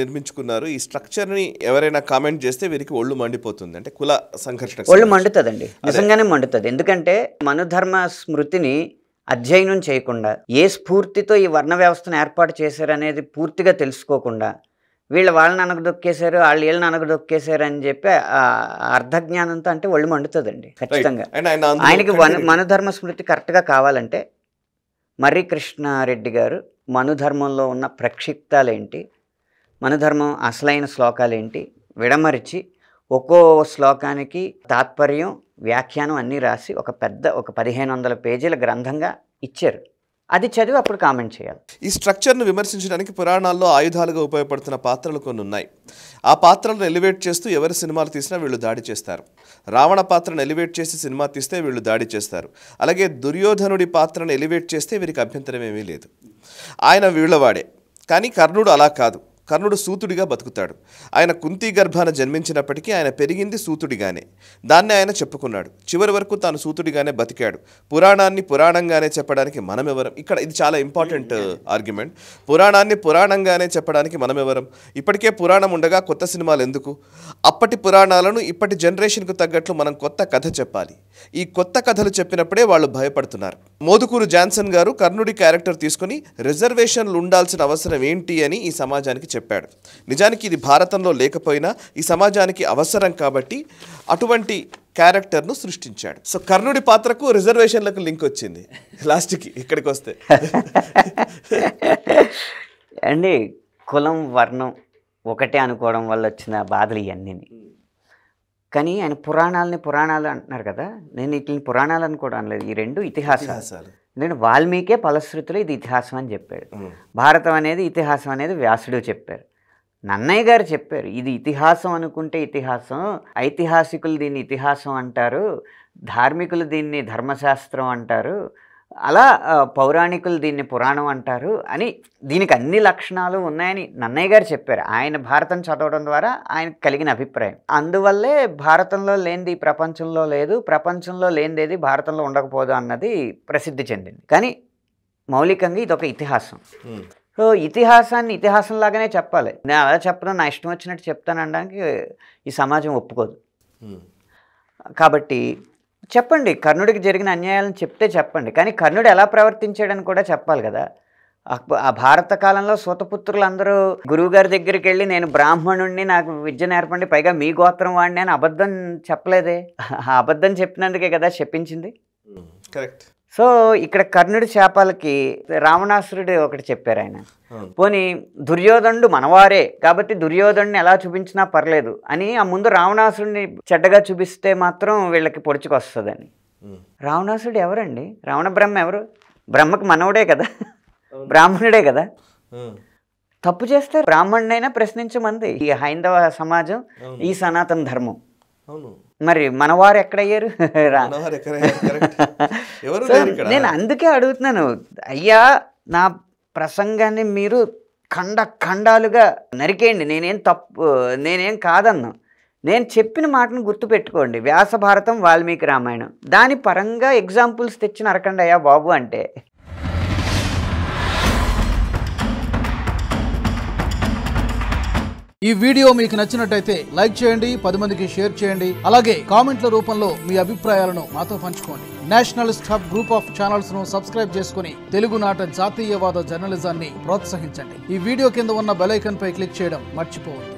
నిర్మించుకున్నారు. ఈ స్ట్రక్చర్ని ఎవరైనా కామెంట్ చేస్తే వీరికి ఒళ్ళు మండిపోతుంది, అంటే కుల సంఘర్షణ ఒళ్ళు మండుతుందండి, నిజంగానే మండుతుంది. ఎందుకంటే మనుధర్మ స్మృతిని అధ్యయనం చేయకుండా ఏ స్ఫూర్తితో ఈ వర్ణ వ్యవస్థను ఏర్పాటు చేశారనేది పూర్తిగా తెలుసుకోకుండా వాళ్ళని అనగదొక్కేశారు, వీళ్ళని అనగదొక్కేశారు అని చెప్పి అర్ధజ్ఞానంతో అంటే ఒళ్ళు మండుతుందండి ఖచ్చితంగా. ఆయనకి మనుధర్మ స్మృతి కరెక్ట్గా కావాలంటే మర్రి కృష్ణారెడ్డి గారు మనుధర్మంలో ఉన్న ప్రక్షిప్తాలేంటి, మనుధర్మం అసలైన శ్లోకాలేంటి విడమరిచి ఒక్కో శ్లోకానికి తాత్పర్యం వ్యాఖ్యానం అన్నీ రాసి ఒక 1500 పేజీల గ్రంథంగా ఇచ్చారు. అది చదివి అప్పుడు కామెంట్ చేయాలి. ఈ స్ట్రక్చర్ను విమర్శించడానికి పురాణాల్లో ఆయుధాలుగా ఉపయోగపడుతున్న పాత్రలు కొన్ని ఉన్నాయి. ఆ పాత్రలను ఎలివేట్ చేస్తూ ఎవరి సినిమాలు తీసినా వీళ్ళు దాడి చేస్తారు. రావణ పాత్రను ఎలివేట్ చేసి సినిమా తీస్తే వీళ్ళు దాడి చేస్తారు. అలాగే దుర్యోధనుడి పాత్రను ఎలివేట్ చేస్తే వీరికి అభ్యంతరం ఏమీ లేదు, ఆయన వీళ్ళవాడే. కానీ కర్ణుడు అలా కాదు. కర్ణుడు సూతుడిగా బతుకుతాడు. ఆయన కుంతి గర్భాన జన్మించినప్పటికీ ఆయన పెరిగింది సూతుడిగానే. దాన్ని ఆయన చెప్పుకున్నాడు. చివరి వరకు తాను సూతుడిగానే బతికాడు. పురాణాన్ని పురాణంగానే చెప్పడానికి మనమెవరం? ఇక్కడ ఇది చాలా ఇంపార్టెంట్ ఆర్గ్యుమెంట్. పురాణాన్ని పురాణంగానే చెప్పడానికి మనమెవరం? ఇప్పటికే పురాణం ఉండగా కొత్త సినిమాలు ఎందుకు? అప్పటి పురాణాలను ఇప్పటి జనరేషన్కు తగ్గట్లు మనం కొత్త కథ చెప్పాలి. ఈ కొత్త కథలు చెప్పినప్పుడే వాళ్ళు భయపడుతున్నారు. మోదుకూరు జాన్సన్ గారు కర్ణుడి క్యారెక్టర్ తీసుకుని రిజర్వేషన్లు ఉండాల్సిన అవసరం ఏంటి అని ఈ సమాజానికి చెప్పాడు. నిజానికి ఇది భారతంలో లేకపోయినా ఈ సమాజానికి అవసరం కాబట్టి అటువంటి క్యారెక్టర్ను సృష్టించాడు. సో కర్ణుడి పాత్రకు రిజర్వేషన్లకు లింక్ వచ్చింది లాస్ట్కి ఇక్కడికి వస్తే. అండి కులం వర్ణం ఒకటే అనుకోవడం వల్ల వచ్చిన బాధలు ఇవన్నీ. కానీ ఆయన పురాణాలు అంటున్నారు కదా, నేను వీటిని పురాణాలు అని కూడా అనలేదు. ఈ రెండు ఇతిహాసాలు. ఎందుకంటే వాల్మీకే ఫలశ్రుతిలో ఇది ఇతిహాసం అని చెప్పాడు. భారతం అనేది ఇతిహాసం అనేది వ్యాసుడు చెప్పారు. నన్నయ్య గారు చెప్పారు ఇది ఇతిహాసం అనుకుంటే ఇతిహాసం, ఐతిహాసికులు దీన్ని ఇతిహాసం అంటారు, ధార్మికులు దీన్ని ధర్మశాస్త్రం అంటారు, అలా పౌరాణికులు దీన్ని పురాణం అంటారు అని దీనికి అన్ని లక్షణాలు ఉన్నాయని నన్నయ్య గారు చెప్పారు. ఆయన భారతం చదవడం ద్వారా ఆయనకు కలిగిన అభిప్రాయం. అందువల్లే భారతంలో లేనిది ప్రపంచంలో లేదు, ప్రపంచంలో లేనిదేది భారతంలో ఉండకపోదు అన్నది ప్రసిద్ధి చెందింది. కానీ మౌలికంగా ఇది ఒక ఇతిహాసం. సో ఇతిహాసాన్ని ఇతిహాసంలాగానే చెప్పాలి. నేను అలా చెప్పడం నా ఇష్టం వచ్చినట్టు చెప్తాను అనడానికి ఈ సమాజం ఒప్పుకోదు. కాబట్టి చెప్పండి, కర్ణుడికి జరిగిన అన్యాయాలను చెప్తే చెప్పండి, కానీ కర్ణుడు ఎలా ప్రవర్తించాడని కూడా చెప్పాలి కదా. ఆ భారత కాలంలో సూతపుత్రులు అందరూ గురువుగారి దగ్గరికి వెళ్ళి నేను బ్రాహ్మణుడిని, నాకు విద్య నేర్పండి, పైగా మీ గోత్రం వాడిని అని అబద్ధం చెప్పలేదే. ఆ అబద్ధం చెప్పినందుకే కదా చెప్పించింది. కరెక్ట్. సో ఇక్కడ కర్ణుడి శాపాలకి రావణాసురుడు ఒకటి చెప్పారు ఆయన. పోనీ దుర్యోధనుడు మనవారే కాబట్టి దుర్యోధనుడిని ఎలా చూపించినా పర్లేదు అని ఆ ముందు రావణాసురుడిని చెడ్డగా చూపిస్తే మాత్రం వీళ్ళకి పొడుచుకొస్తుందని. రావణాసురుడు ఎవరండి? రావణ బ్రహ్మ ఎవరు? బ్రహ్మకు మనవుడే కదా, బ్రాహ్మణుడే కదా. తప్పు చేస్తే బ్రాహ్మణుడైనా ప్రశ్నించమంది ఈ హైందవ సమాజం, ఈ సనాతన ధర్మం. మరి మనవారు ఎక్కడయ్యారు? నేను అందుకే అడుగుతున్నాను, అయ్యా నా ప్రసంగాన్ని మీరు ఖండాలుగా నరికేయండి, నేనేం కాదన్నా. నేను చెప్పిన మాటను గుర్తుపెట్టుకోండి. వ్యాస భారతం, వాల్మీకి రామాయణం, దాని పరంగా ఎగ్జాంపుల్స్ తెచ్చి నరకండి అయ్యా బాబు అంటే. ఈ వీడియో మీకు నచ్చినట్టయితే లైక్ చేయండి, 10 మందికి షేర్ చేయండి. అలాగే కామెంట్ల రూపంలో మీ అభిప్రాయాలను మాతో పంచుకోండి. Nationalist hub group of channels ను సబ్స్క్రైబ్ చేసుకుని తెలుగునాట జాతీయవాద జర్నలిజాన్ని ప్రోత్సహించండి. ఈ వీడియో కింద ఉన్న బెల్ ఐకాన్ పై క్లిక్ చేయడం మర్చిపోవద్దు.